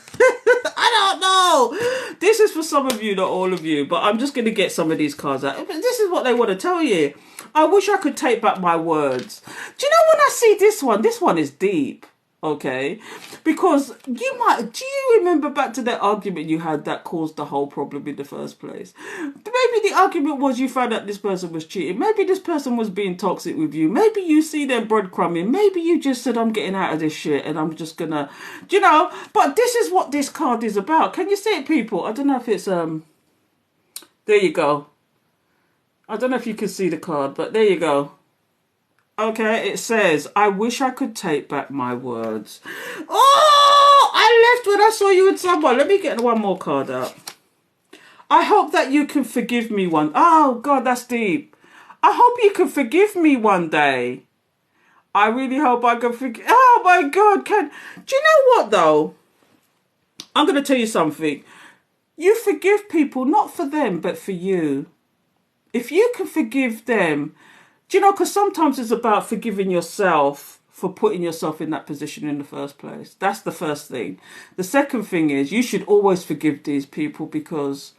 I don't know. This is for some of you, not all of you, but I'm just going to get some of these cards out. This is what they want to tell you. I wish I could take back my words. Do you know when I see this one is deep, okay? Because do you remember back to that argument you had that caused the whole problem in the first place? Maybe the argument was you found out this person was cheating. Maybe this person was being toxic with you. Maybe you see them breadcrumbing. Maybe you just said, I'm getting out of this shit and I'm just gonna, but this is what this card is about. Can you see it, people? I don't know if it's, there you go. I don't know if you can see the card, but there you go. Okay, it says, I wish I could take back my words. Oh, I left when I saw you with someone. Let me get one more card out. I hope that you can forgive me one. Oh, God, that's deep. I hope you can forgive me one day. I really hope I can forgive. Oh, my God. Do you know what, though? I'm going to tell you something. You forgive people, not for them, but for you. If you can forgive them, do you know, because sometimes it's about forgiving yourself for putting yourself in that position in the first place. That's the first thing. The second thing is you should always forgive these people because,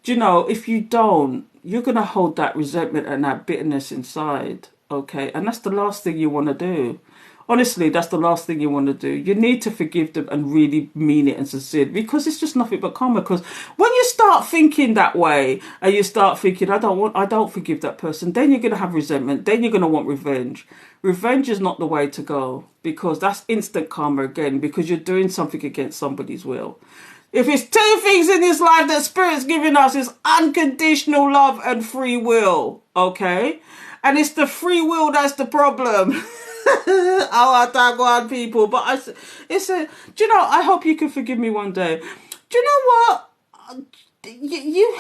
do you know, if you don't, you're going to hold that resentment and that bitterness inside, okay? And that's the last thing you want to do. Honestly, that's the last thing you want to do. You need to forgive them and really mean it and sincere, because it's just nothing but karma. Because when you start thinking that way and you start thinking, I don't forgive that person, then you're going to have resentment. Then you're going to want revenge. Revenge is not the way to go, because that's instant karma again, because you're doing something against somebody's will. If it's 2 things in this life that Spirit's giving us, it's unconditional love and free will, okay? And it's the free will that's the problem. Oh, I go people, but do you know, I hope you can forgive me one day. Do you know what? You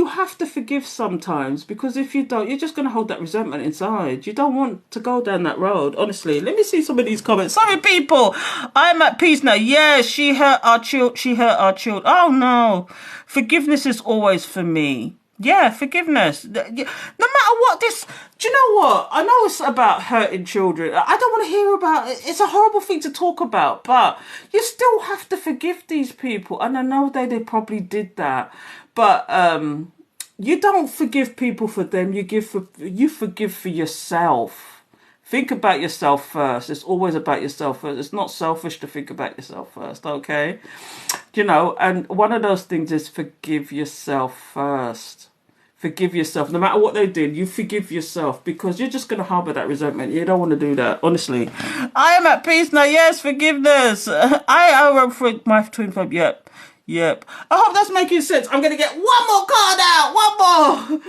have to forgive sometimes, because if you don't, you're just going to hold that resentment inside. You don't want to go down that road, honestly. Let me see some of these comments. Sorry, people. I'm at peace now. Yes, she hurt our child. Oh, no. Forgiveness is always for me. Yeah, forgiveness. No matter what this... Do you know what? I know it's about hurting children. I don't want to hear about it. It's a horrible thing to talk about, but you still have to forgive these people. And I know they probably did that. But you don't forgive people for them. You forgive for yourself. Think about yourself first. It's always about yourself first. It's not selfish to think about yourself first, okay? You know, and one of those things is forgive yourself first. Forgive yourself. No matter what they did, you forgive yourself, because you're just going to harbour that resentment. You don't want to do that, honestly. I am at peace now. Yes, forgiveness. I wrote for my twin flame. Yep. I hope that's making sense. I'm going to get one more card out. One more.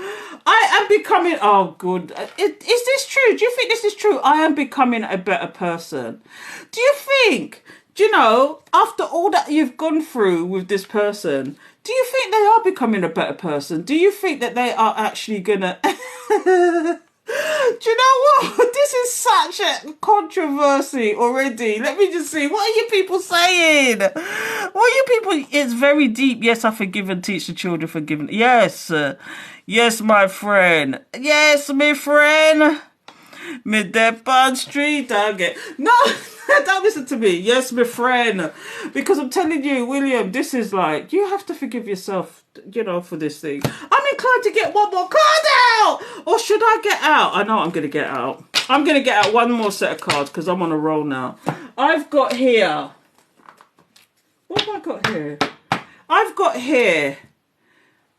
I am becoming... Oh, good. Is this true? Do you think this is true? I am becoming a better person. Do you think... Do you know, after all that you've gone through with this person, do you think they are becoming a better person? Do you think that they are actually gonna... Do you know what? This is such a controversy already. Let me just see. What are you people saying? What are you people... It's very deep. Yes, I forgive and teach the children forgiveness. Yes. Yes, my friend. Yes, my friend. Mid-Depan Street, No, don't listen to me. Yes, my friend. Because I'm telling you, William, this is like, you have to forgive yourself, you know, for this thing. I'm inclined to get one more card out. Or should I get out? I know I'm going to get out. I'm going to get out one more set of cards because I'm on a roll now. I've got here What have I got here? I've got here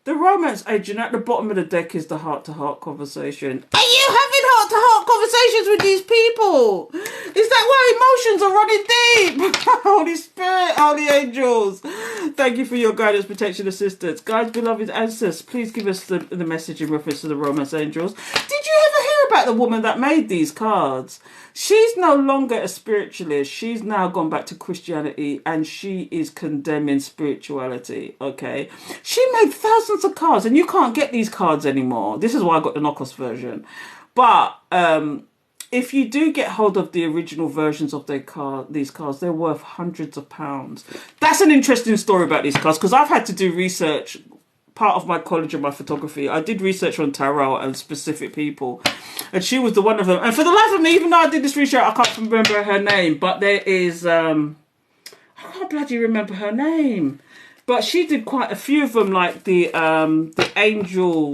the romance agent. At the bottom of the deck is the heart-to-heart conversation. Are you having heart-to-heart conversations with these people? Is that why emotions are running deep? Holy Spirit, holy angels, thank you for your guidance, protection, assistance. Guys, beloved ancestors, please give us the message in reference to the romance angels. Did you ever hear about the woman that made these cards? She's no longer a spiritualist. She's now gone back to Christianity and she is condemning spirituality, okay? She made thousands of cards and you can't get these cards anymore. This is why I got the knockoff version. But if you do get hold of the original versions of these cards, they're worth hundreds of pounds. That's an interesting story about these cards because I've had to do research. Part of my college and my photography, I did research on tarot and specific people, and she was the one of them. And for the life of me, even though I did this research, I can't remember her name. But there is, I can't bloody remember her name. But she did quite a few of them, like the angel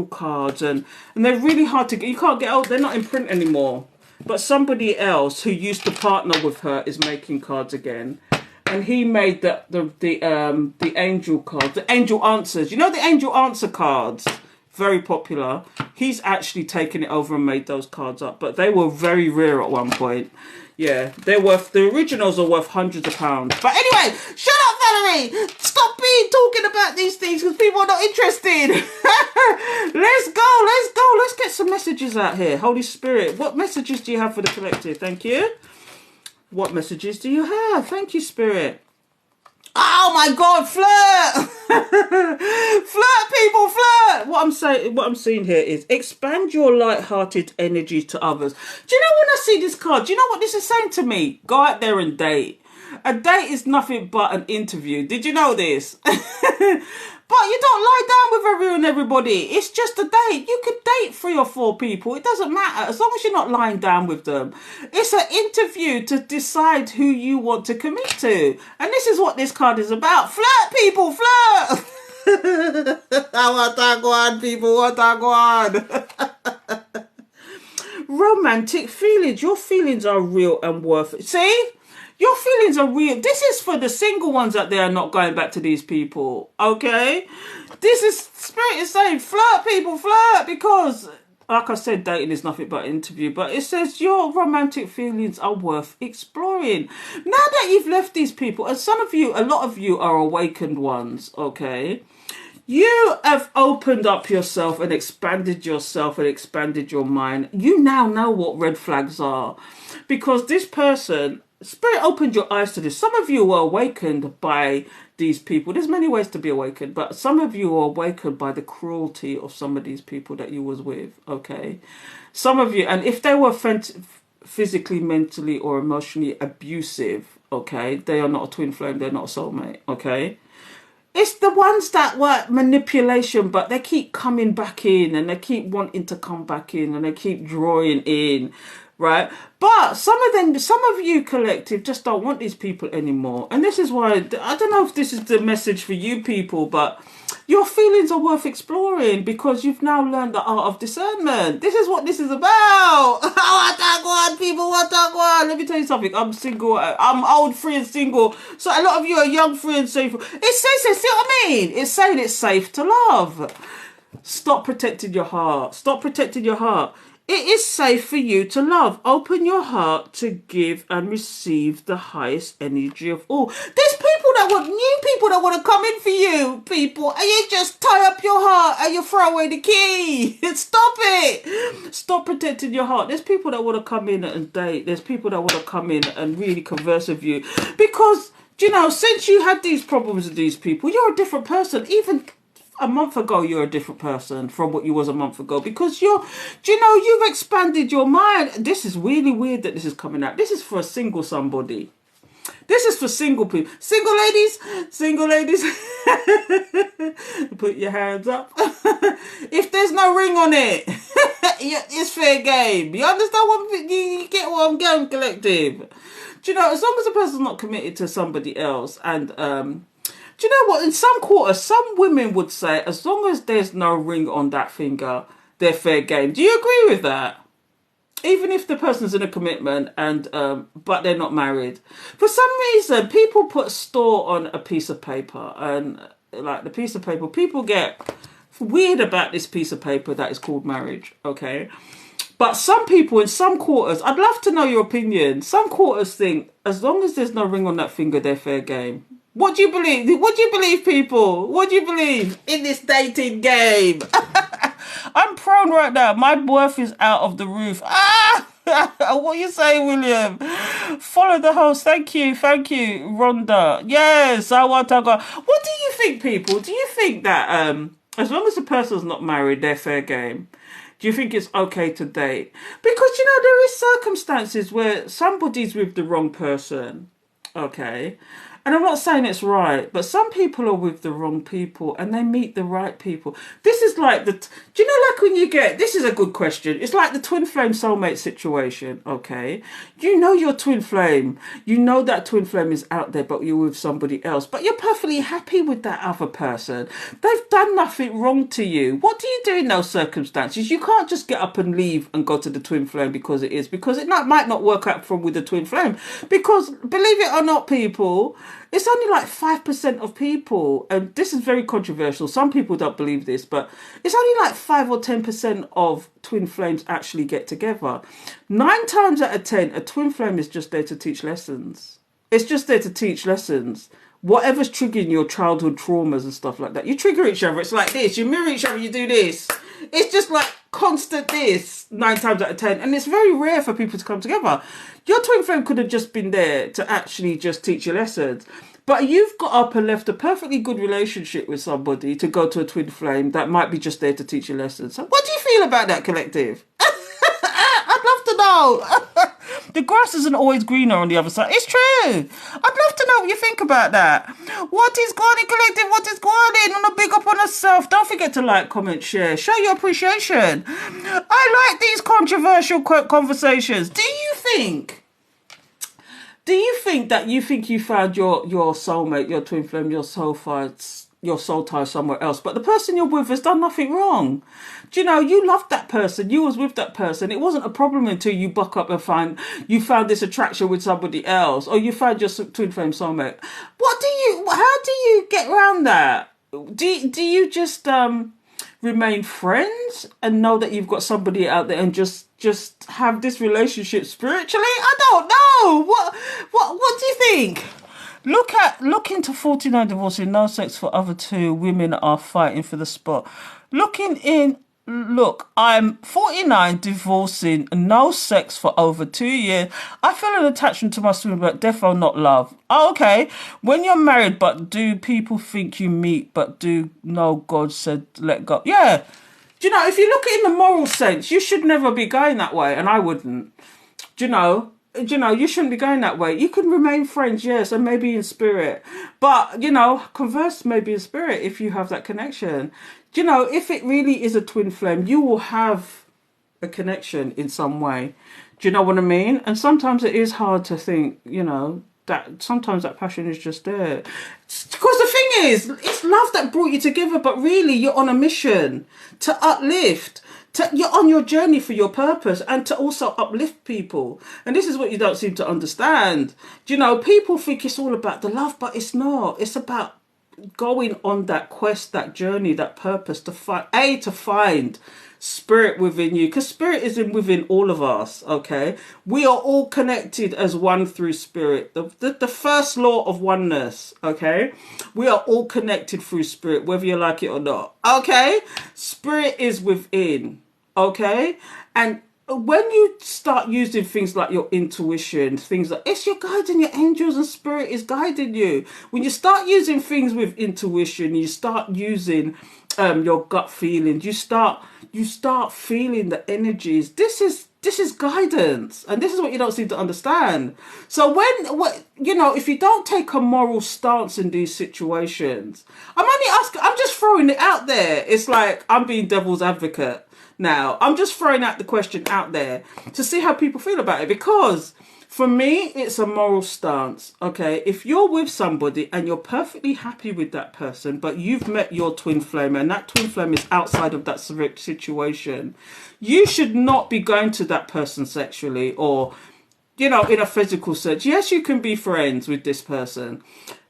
cards, and they're really hard to get. You can't get. Oh, they're not in print anymore. But somebody else who used to partner with her is making cards again. And he made the angel cards, the angel answers. You know the angel answer cards? Very popular. He's actually taken it over and made those cards up. But they were very rare at one point. Yeah, the originals are worth hundreds of pounds. But anyway, shut up, Valerie! Stop talking about these things because people are not interested. Let's go. Let's get some messages out here. Holy Spirit, what messages do you have for the collective? Thank you. What messages do you have? Thank you, Spirit. Oh my God, flirt! Flirt, people, flirt! What I'm seeing here is expand your light-hearted energy to others. Do you know when I see this card, do you know what this is saying to me? Go out there and date. A date is nothing but an interview. Did you know this? But you don't lie down with everyone and everybody. It's just a date. You could date 3 or 4 people. It doesn't matter as long as you're not lying down with them. It's an interview to decide who you want to commit to. And this is what this card is about. Flirt, people, flirt. What I go on, people, what I go on. Romantic feelings. Your feelings are real and worth it. See? Your feelings are real. This is for the single ones that they are not going back to these people. Okay? This is, Spirit is saying, flirt, people, flirt. Because, like I said, dating is nothing but an interview. But it says your romantic feelings are worth exploring. Now that you've left these people, and a lot of you are awakened ones, okay? You have opened up yourself and expanded your mind. You now know what red flags are. Because this person... Spirit opened your eyes to this. Some of you were awakened by these people. There's many ways to be awakened, but some of you are awakened by the cruelty of some of these people that you was with, okay? Some of you, and if they were physically, mentally, or emotionally abusive, okay, they are not a twin flame, they're not a soulmate, okay? It's the ones that were manipulation, but they keep coming back in, and they keep wanting to come back in, and they keep drawing in, right? But some of you collective just don't want these people anymore. And this is why, I don't know if this is the message for you people, but your feelings are worth exploring because you've now learned the art of discernment. This is what this is about. What I want, people, what I want. Let me tell you something. I'm single. I'm old, free and single. So a lot of you are young, free and safe. It says, see what I mean? It's saying it's safe to love. Stop protecting your heart. Stop protecting your heart. It is safe for you to love. Open your heart to give and receive the highest energy of all. There's people that want, new people that want to come in for you, people, and you just tie up your heart and you throw away the key. Stop it. Stop protecting your heart. There's people that want to come in and date. There's people that want to come in and really converse with you. Because, you know, since you had these problems with these people, you're a different person. Even a month ago, you're a different person from what you was a month ago because you've expanded your mind. This is really weird that this is coming out. This is for a single somebody. This is for single people. Single ladies, put your hands up. If there's no ring on it, it's fair game. You understand you get what I'm going, collective? Do you know, as long as the person's not committed to somebody else and, do you know what? In some quarters, some women would say, as long as there's no ring on that finger, they're fair game. Do you agree with that? even if the person's in a commitment and but they're not married, for some reason people put store on a piece of paper, and like the piece of paper, people get weird about this piece of paper that is called marriage, okay? But some people in some quarters, I'd love to know your opinion, some quarters think as long as there's no ring on that finger, they're fair game. What do you believe? What do you believe, people? What do you believe in this dating game? I'm prone right now. My worth is out of the roof. Ah! What you say, William? Follow the host. Thank you, Rhonda. Yes, I want to go. What do you think, people? Do you think that as long as the person's not married, they're fair game? Do you think it's okay to date? Because there is circumstances where somebody's with the wrong person. Okay. And I'm not saying it's right, but some people are with the wrong people and they meet the right people. This is like do you know, like when you get, this is a good question. It's like the twin flame soulmate situation, okay? You know your twin flame. You know that twin flame is out there, but you're with somebody else. But you're perfectly happy with that other person. They've done nothing wrong to you. What do you do in those circumstances? You can't just get up and leave and go to the twin flame because it might not work out with the twin flame. Because believe it or not, people, it's only like 5% of people, and this is very controversial. Some people don't believe this, but it's only like 5 or 10% of twin flames actually get together. 9 times out of 10, a twin flame is just there to teach lessons. It's just there to teach lessons. Whatever's triggering your childhood traumas and stuff like that, you trigger each other. It's like this. You mirror each other, you do this. It's just like constant this 9 times out of 10. And it's very rare for people to come together. Your twin flame could have just been there to actually just teach you lessons. But you've got up and left a perfectly good relationship with somebody to go to a twin flame that might be just there to teach you lessons. So what do you feel about that, collective? I'd love to know. The grass isn't always greener on the other side. It's true. I'd love to know what you think about that. What is going on, collective? What is going on? On a big up on yourself. Don't forget to like, comment, share. Show your appreciation. I like these controversial conversations. Do you think that you found your soulmate, your twin flame, your soul tie somewhere else, but the person you're with has done nothing wrong? Do you know, you loved that person, you was with that person, it wasn't a problem until you buck up and found this attraction with somebody else, or you found your twin flame soulmate. How do you get around that? Do you just remain friends and know that you've got somebody out there and just have this relationship spiritually? I don't know. What do you think? Look into 49 divorcing, no sex for other 2 women are fighting for the spot. Look, I'm 49, divorcing, no sex for over 2 years. I feel an attachment to my swimmer, but defo not love. Oh, okay. When you're married, but do people think you meet, but do know God said let go? Yeah. Do you know, if you look at it in the moral sense, you should never be going that way, and I wouldn't. Do you know, you shouldn't be going that way. You can remain friends, yes, and maybe in spirit. But, converse maybe in spirit if you have that connection. Do you know, if it really is a twin flame, you will have a connection in some way. Do you know what I mean? And sometimes it is hard to think, that sometimes that passion is just there. Because the thing is, it's love that brought you together, but really you're on a mission to uplift. You're on your journey for your purpose and to also uplift people. And this is what you don't seem to understand. Do you know, people think it's all about the love, but it's not. It's about going on that quest, that journey, that purpose to find spirit within you, because spirit is within all of us. Okay, we are all connected as one through spirit, the first law of oneness. Okay, we are all connected through spirit, whether you like it or not. Okay, spirit is within. Okay, and when you start using things like your intuition, things like, it's your guides and your angels and spirit is guiding you. When you start using things with intuition, you start using your gut feelings, you start feeling the energies. This is guidance, and this is what you don't seem to understand. So if you don't take a moral stance in these situations, I'm just throwing it out there. It's like I'm being devil's advocate. now. I'm just throwing out the question out there to see how people feel about it, because for me, it's a moral stance, okay? If you're with somebody and you're perfectly happy with that person, but you've met your twin flame and that twin flame is outside of that situation, you should not be going to that person sexually or, in a physical sense. Yes, you can be friends with this person,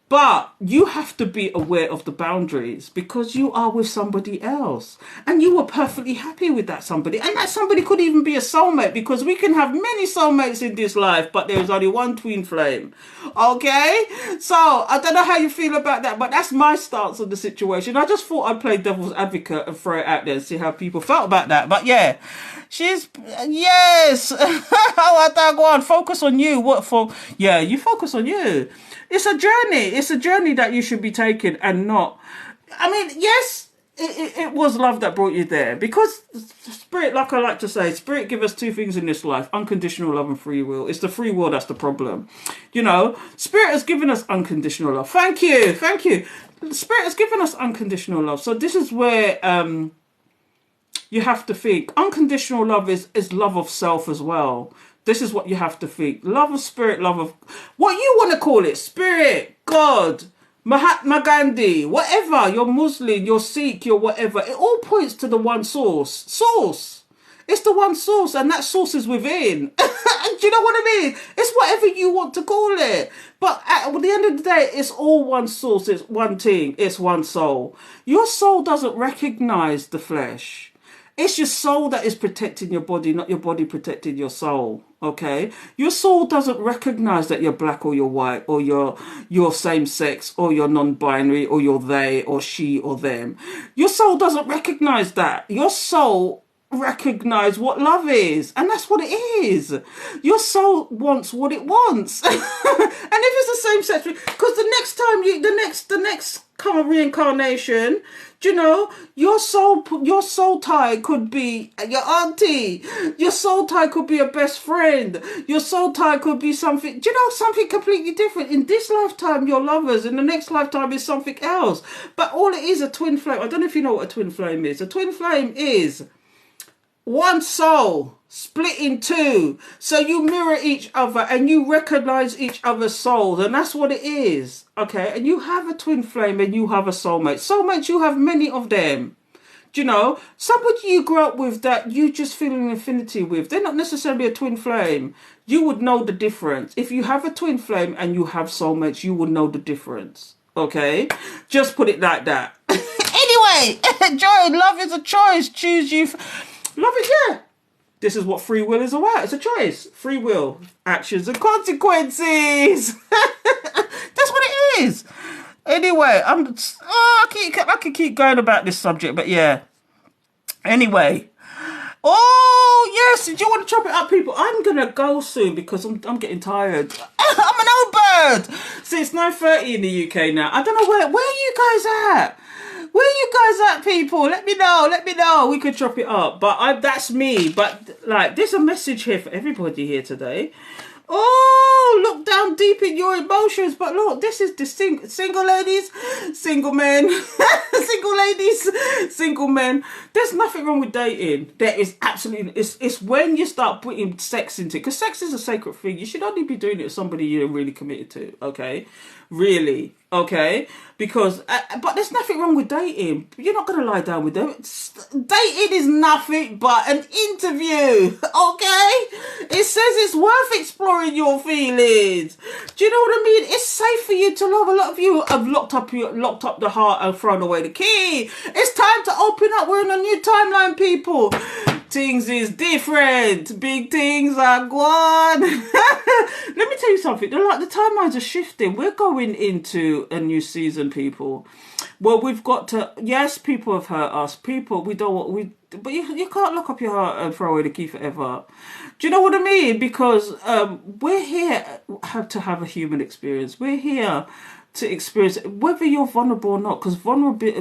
but you have to be aware of the boundaries, because you are with somebody else and you were perfectly happy with that somebody. And that somebody could even be a soulmate, because we can have many soulmates in this life, but there's only one twin flame. Okay? So I don't know how you feel about that, but that's my stance on the situation. I just thought I'd play devil's advocate and throw it out there and see how people felt about that. But yeah, yes. Oh, I go on. Focus on you. You focus on you. It's a journey. It's a journey that you should be taking, and not. I mean, yes, it was love that brought you there, because Spirit, like I like to say, Spirit give us two things in this life: unconditional love and free will. It's the free will that's the problem. Spirit has given us unconditional love. Thank you. Spirit has given us unconditional love. So this is where you have to think. Unconditional love is love of self as well. This is what you have to think. Love of spirit, love of what you want to call it. Spirit, God, Mahatma Gandhi, whatever. You're Muslim, you're Sikh, you're whatever. It all points to the one source. It's the one source, and that source is within. Do you know what I mean? It's whatever you want to call it. But at the end of the day, it's all one source. It's one thing. It's one soul. Your soul doesn't recognize the flesh. It's your soul that is protecting your body, not your body protecting your soul, okay? Your soul doesn't recognize that you're black or you're white or you're same sex or you're non-binary or you're they or she or them. Your soul doesn't recognize that. Your soul recognize what love is, and that's what it is. Your soul wants what it wants. And if it's the same sex, because the next kind of reincarnation, your soul tie could be your auntie, your soul tie could be a best friend, your soul tie could be something, something completely different. In this lifetime you're lovers, in the next lifetime is something else. But all it is, a twin flame. I don't know if you know what a twin flame is. A twin flame is one soul split in two, so you mirror each other and you recognize each other's souls, and that's what it is, okay? And you have a twin flame and you have a soulmate. Soulmates, you have many of them. Somebody you grew up with that you just feel an affinity with, they're not necessarily a twin flame. You would know the difference. If you have a twin flame and you have soulmates, you would know the difference, okay? Just put it like that. Anyway, Joy, love is a choice. Choose you. Love it, yeah. This is what free will is about. It's a choice. Free will, actions and consequences. That's what it is. Anyway, I can keep going about this subject, but yeah. Anyway. Oh, yes. Do you want to chop it up, people? I'm going to go soon because I'm getting tired. I'm an old bird. See, it's 9:30 in the UK now. I don't know where are you guys at? Where are you guys at, people? Let me know. We could chop it up. But that's me. But, there's a message here for everybody here today. Oh, look down deep in your emotions. But look, this is the single ladies, single men, single ladies, single men. There's nothing wrong with dating. There is absolutely... It's when you start putting sex into it. Because sex is a sacred thing. You should only be doing it with somebody you're really committed to, okay? Really, okay? Because, but there's nothing wrong with dating. You're not going to lie down with them. Dating is nothing but an interview, okay? It says it's worth exploring your feelings. Do you know what I mean? It's safe for you to love. A lot of you have locked up the heart and thrown away the key. It's time to open up. We're in a new timeline, people. Things is different. Big things are gone. Let me tell you something. The timelines are shifting. We're going into a new season, people. Well, we've got to... Yes, people have hurt us. People, we don't want... But you can't lock up your heart and throw away the key forever. Do you know what I mean? Because we're here to have a human experience. We're here to experience it, whether you're vulnerable or not, because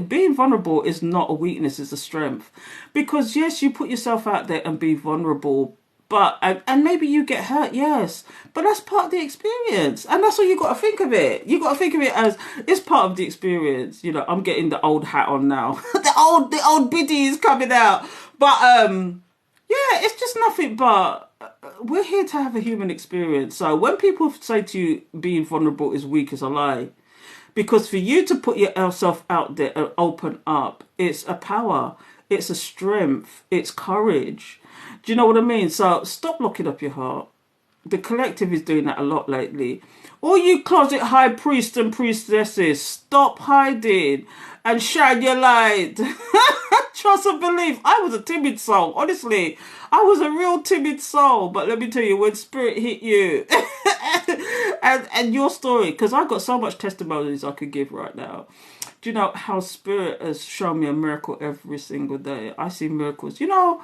being vulnerable is not a weakness, it's a strength. Because yes, you put yourself out there and be vulnerable, but and maybe you get hurt, yes, but that's part of the experience, and that's what you got to think of it. You got to think of it as it's part of the experience. I'm getting the old hat on now. the old biddy is coming out. But yeah, it's just nothing but we're here to have a human experience. So when people say to you being vulnerable is weak, is a lie. Because for you to put yourself out there and open up, it's a power, it's a strength, it's courage. Do you know what I mean? So stop locking up your heart. The collective is doing that a lot lately. All you closet high priests and priestesses, stop hiding and shine your light. Trust and believe. I was a timid soul, honestly. I was a real timid soul. But let me tell you, when spirit hit you and your story, because I've got so much testimonies I could give right now. Do you know how spirit has shown me a miracle every single day? I see miracles. Do you know,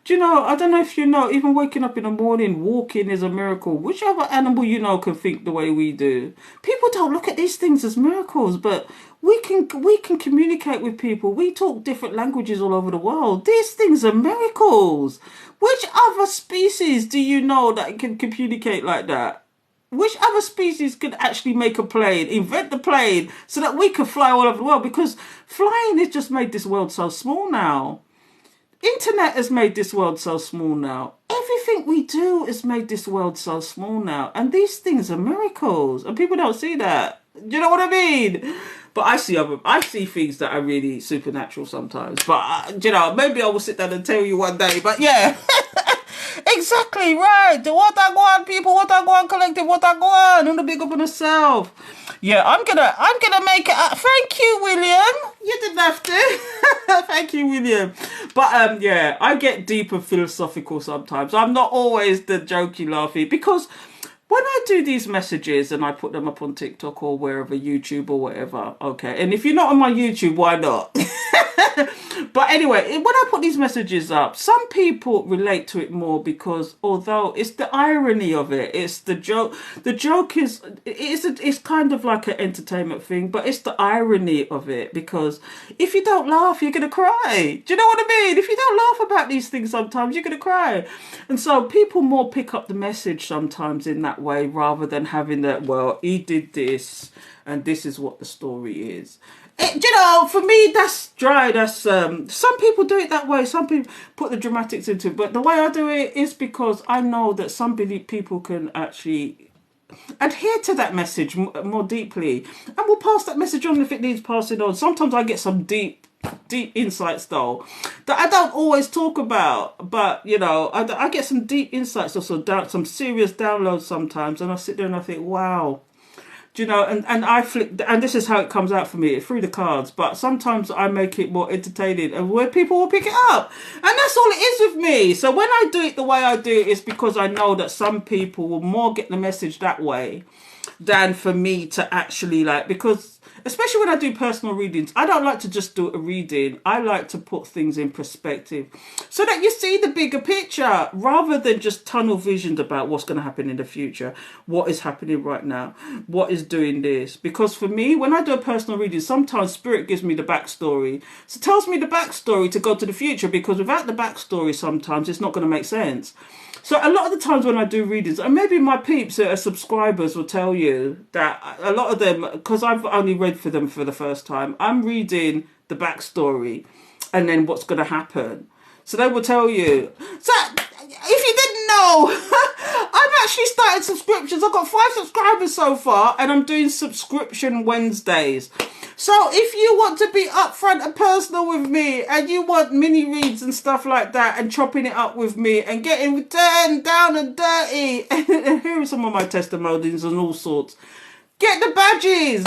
I don't know if you know, even waking up in the morning, walking is a miracle. Which other animal you know can think the way we do? People don't look at these things as miracles, but we can communicate with people. We talk different languages all over the world. These things are miracles. Which other species do you know that can communicate like that? Which other species could actually make a plane, invent the plane, so that we could fly all over the world? Because flying has just made this world so small now. Internet has made this world so small now. Everything we do has made this world so small now. And these things are miracles. And people don't see that. Do you know what I mean? But I see things that are really supernatural sometimes. But, maybe I will sit down and tell you one day. But yeah. Exactly right. What I go on, people. What I go on, collective. What I go on. On the big up on yourself. Yeah, I'm gonna make it. Thank you, William. You didn't have to. Thank you, William. But yeah, I get deep and philosophical sometimes. I'm not always the jokey, laughy, because when I do these messages and I put them up on TikTok or wherever, YouTube or whatever, okay. And if you're not on my YouTube, why not? But anyway, when I put these messages up, some people relate to it more because although it's the irony of it, it's the joke. The joke it's kind of like an entertainment thing, but it's the irony of it, because if you don't laugh, you're going to cry. Do you know what I mean? If you don't laugh about these things sometimes, you're going to cry. And so people more pick up the message sometimes in that way rather than having that, well, he did this and this is what the story is. For me, that's dry. That's some people do it that way. Some people put the dramatics into it, but the way I do it is because I know that people can actually adhere to that message more deeply, and will pass that message on if it needs passing on. Sometimes I get some deep insights though that I don't always talk about, but I get some deep insights, also some serious downloads sometimes, and I sit there and I think, wow. And I flip, and this is how it comes out for me through the cards. But sometimes I make it more entertaining, and where people will pick it up, and that's all it is with me. So when I do it the way I do it, it's because I know that some people will more get the message that way than for me to actually because. Especially when I do personal readings, I don't like to just do a reading. I like to put things in perspective so that you see the bigger picture rather than just tunnel visioned about what's going to happen in the future, what is happening right now, what is doing this. Because for me, when I do a personal reading, sometimes spirit gives me the backstory. So it tells me the backstory to go to the future, because without the backstory, sometimes it's not going to make sense. So a lot of the times when I do readings, and maybe my peeps that are subscribers will tell you that a lot of them, because I've only read for them for the first time, I'm reading the backstory and then what's going to happen. So they will tell you. So if you didn't know, I've actually started subscriptions. I've got 5 subscribers so far, and I'm doing subscription Wednesdays. So if you want to be upfront and personal with me, and you want mini reads and stuff like that, and chopping it up with me and getting turned down and dirty, and here are some of my testimonies and all sorts. Get the badges,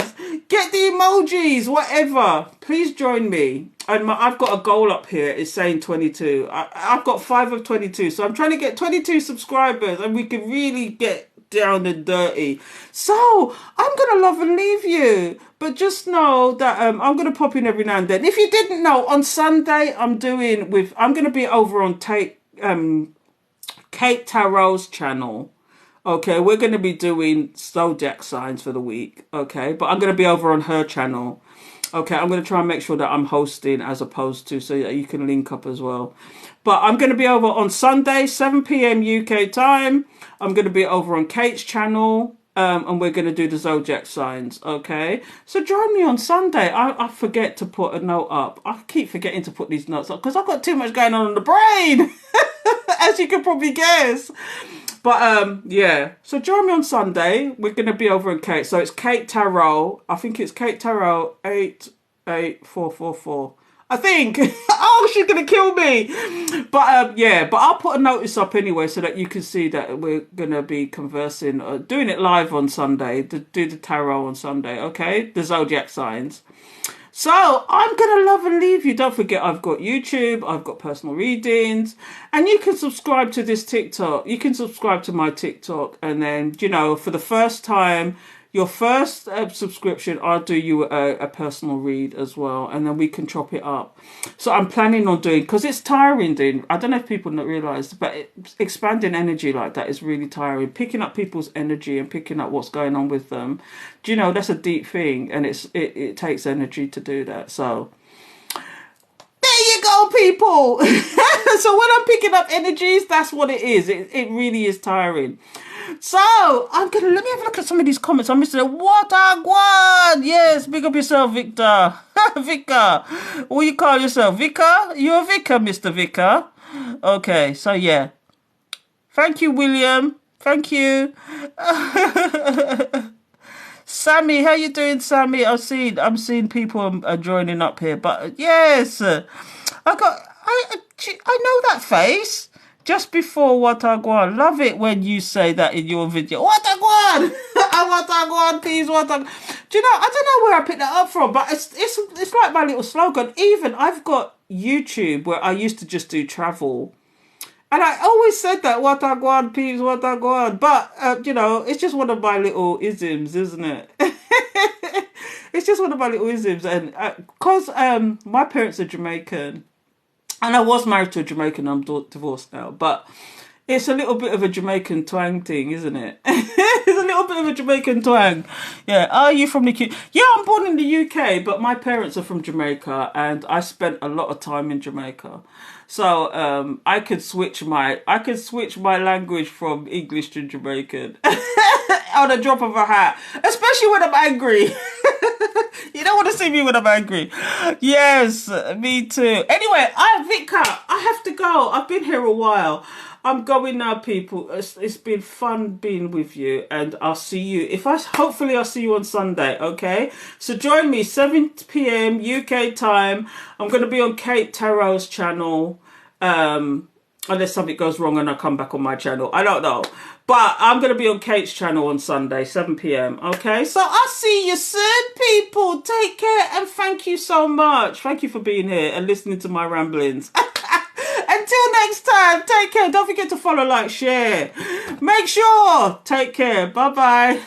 get the emojis, whatever. Please join me. And I've got a goal up here. It's saying 22. I've got 5 of 22. So I'm trying to get 22 subscribers, and we can really get down and dirty. So I'm going to love and leave you. But just know that I'm going to pop in every now and then. If you didn't know, on Sunday, I'm going to be over on Kate Tarot's channel. Okay, we're going to be doing zodiac signs for the week. Okay, but I'm going to be over on her channel. Okay, I'm going to try and make sure that I'm hosting as opposed to, so that you can link up as well. But I'm going to be over on Sunday, 7 p.m. UK time. I'm going to be over on Kate's channel. And we're going to do the zodiac signs, okay? So join me on Sunday. I forget to put a note up. I keep forgetting to put these notes up because I've got too much going on in the brain, as you can probably guess. But yeah, so join me on Sunday. We're going to be over in Kate. So it's Kate Tarot. I think it's Kate Tarot 88444. I think. Oh, she's going to kill me. But yeah, but I'll put a notice up anyway so that you can see that we're going to be conversing, doing it live on Sunday, to do the tarot on Sunday, okay? The zodiac signs. So I'm going to love and leave you. Don't forget, I've got YouTube, I've got personal readings, and you can subscribe to this TikTok. You can subscribe to my TikTok, and then, you know, for the first time, your first subscription, I'll do you a personal read as well, and then we can chop it up. So I'm planning on doing, because it's tiring doing, I don't know if people don't realise, but expanding energy like that is really tiring. Picking up people's energy and picking up what's going on with them, do you know, that's a deep thing, and it takes energy to do that. So there you go, people. So when I'm picking up energies, that's what it is. It really is tiring. So let me have a look at some of these comments. I'm Mr. What a guan. Yes, big up yourself, Victor. Vicar. What you call yourself? Vicar? You're a vicar, Mr. Vicar. Okay, so yeah. Thank you, William. Thank you. Sammy, how you doing, Sammy? I'm seeing people are joining up here, but yes, I know that face. Just before Watagwan. Love it when you say that in your video. Watagwan! Watagwan, please, Watagwan. Do you know, I don't know where I picked that up from, but it's like my little slogan. Even I've got YouTube where I used to just do travel. And I always said that, Watagwan, please, Watagwan. But, you know, it's just one of my little isms, isn't it? It's just one of my little isms. And because my parents are Jamaican, and I was married to a Jamaican, I'm divorced now, but it's a little bit of a Jamaican twang thing, isn't it? It's a little bit of a Jamaican twang. Yeah, are you from the UK? Yeah, I'm born in the UK, but my parents are from Jamaica, and I spent a lot of time in Jamaica. So I could switch my language from English to Jamaican on a drop of a hat, especially when I'm angry. You don't want to see me when I'm angry. Yes, me too. Anyway, Vika, I have to go. I've been here a while. I'm going now, people. It's been fun being with you, and I'll see you. Hopefully I'll see you on Sunday, okay? So join me, 7 p.m. UK time. I'm going to be on Kate Tarot's channel. Unless something goes wrong and I come back on my channel. I don't know. But I'm going to be on Kate's channel on Sunday, 7 p.m. Okay? So I'll see you soon, people. Take care and thank you so much. Thank you for being here and listening to my ramblings. Until next time, take care. Don't forget to follow, like, share. Make sure. Take care. Bye-bye.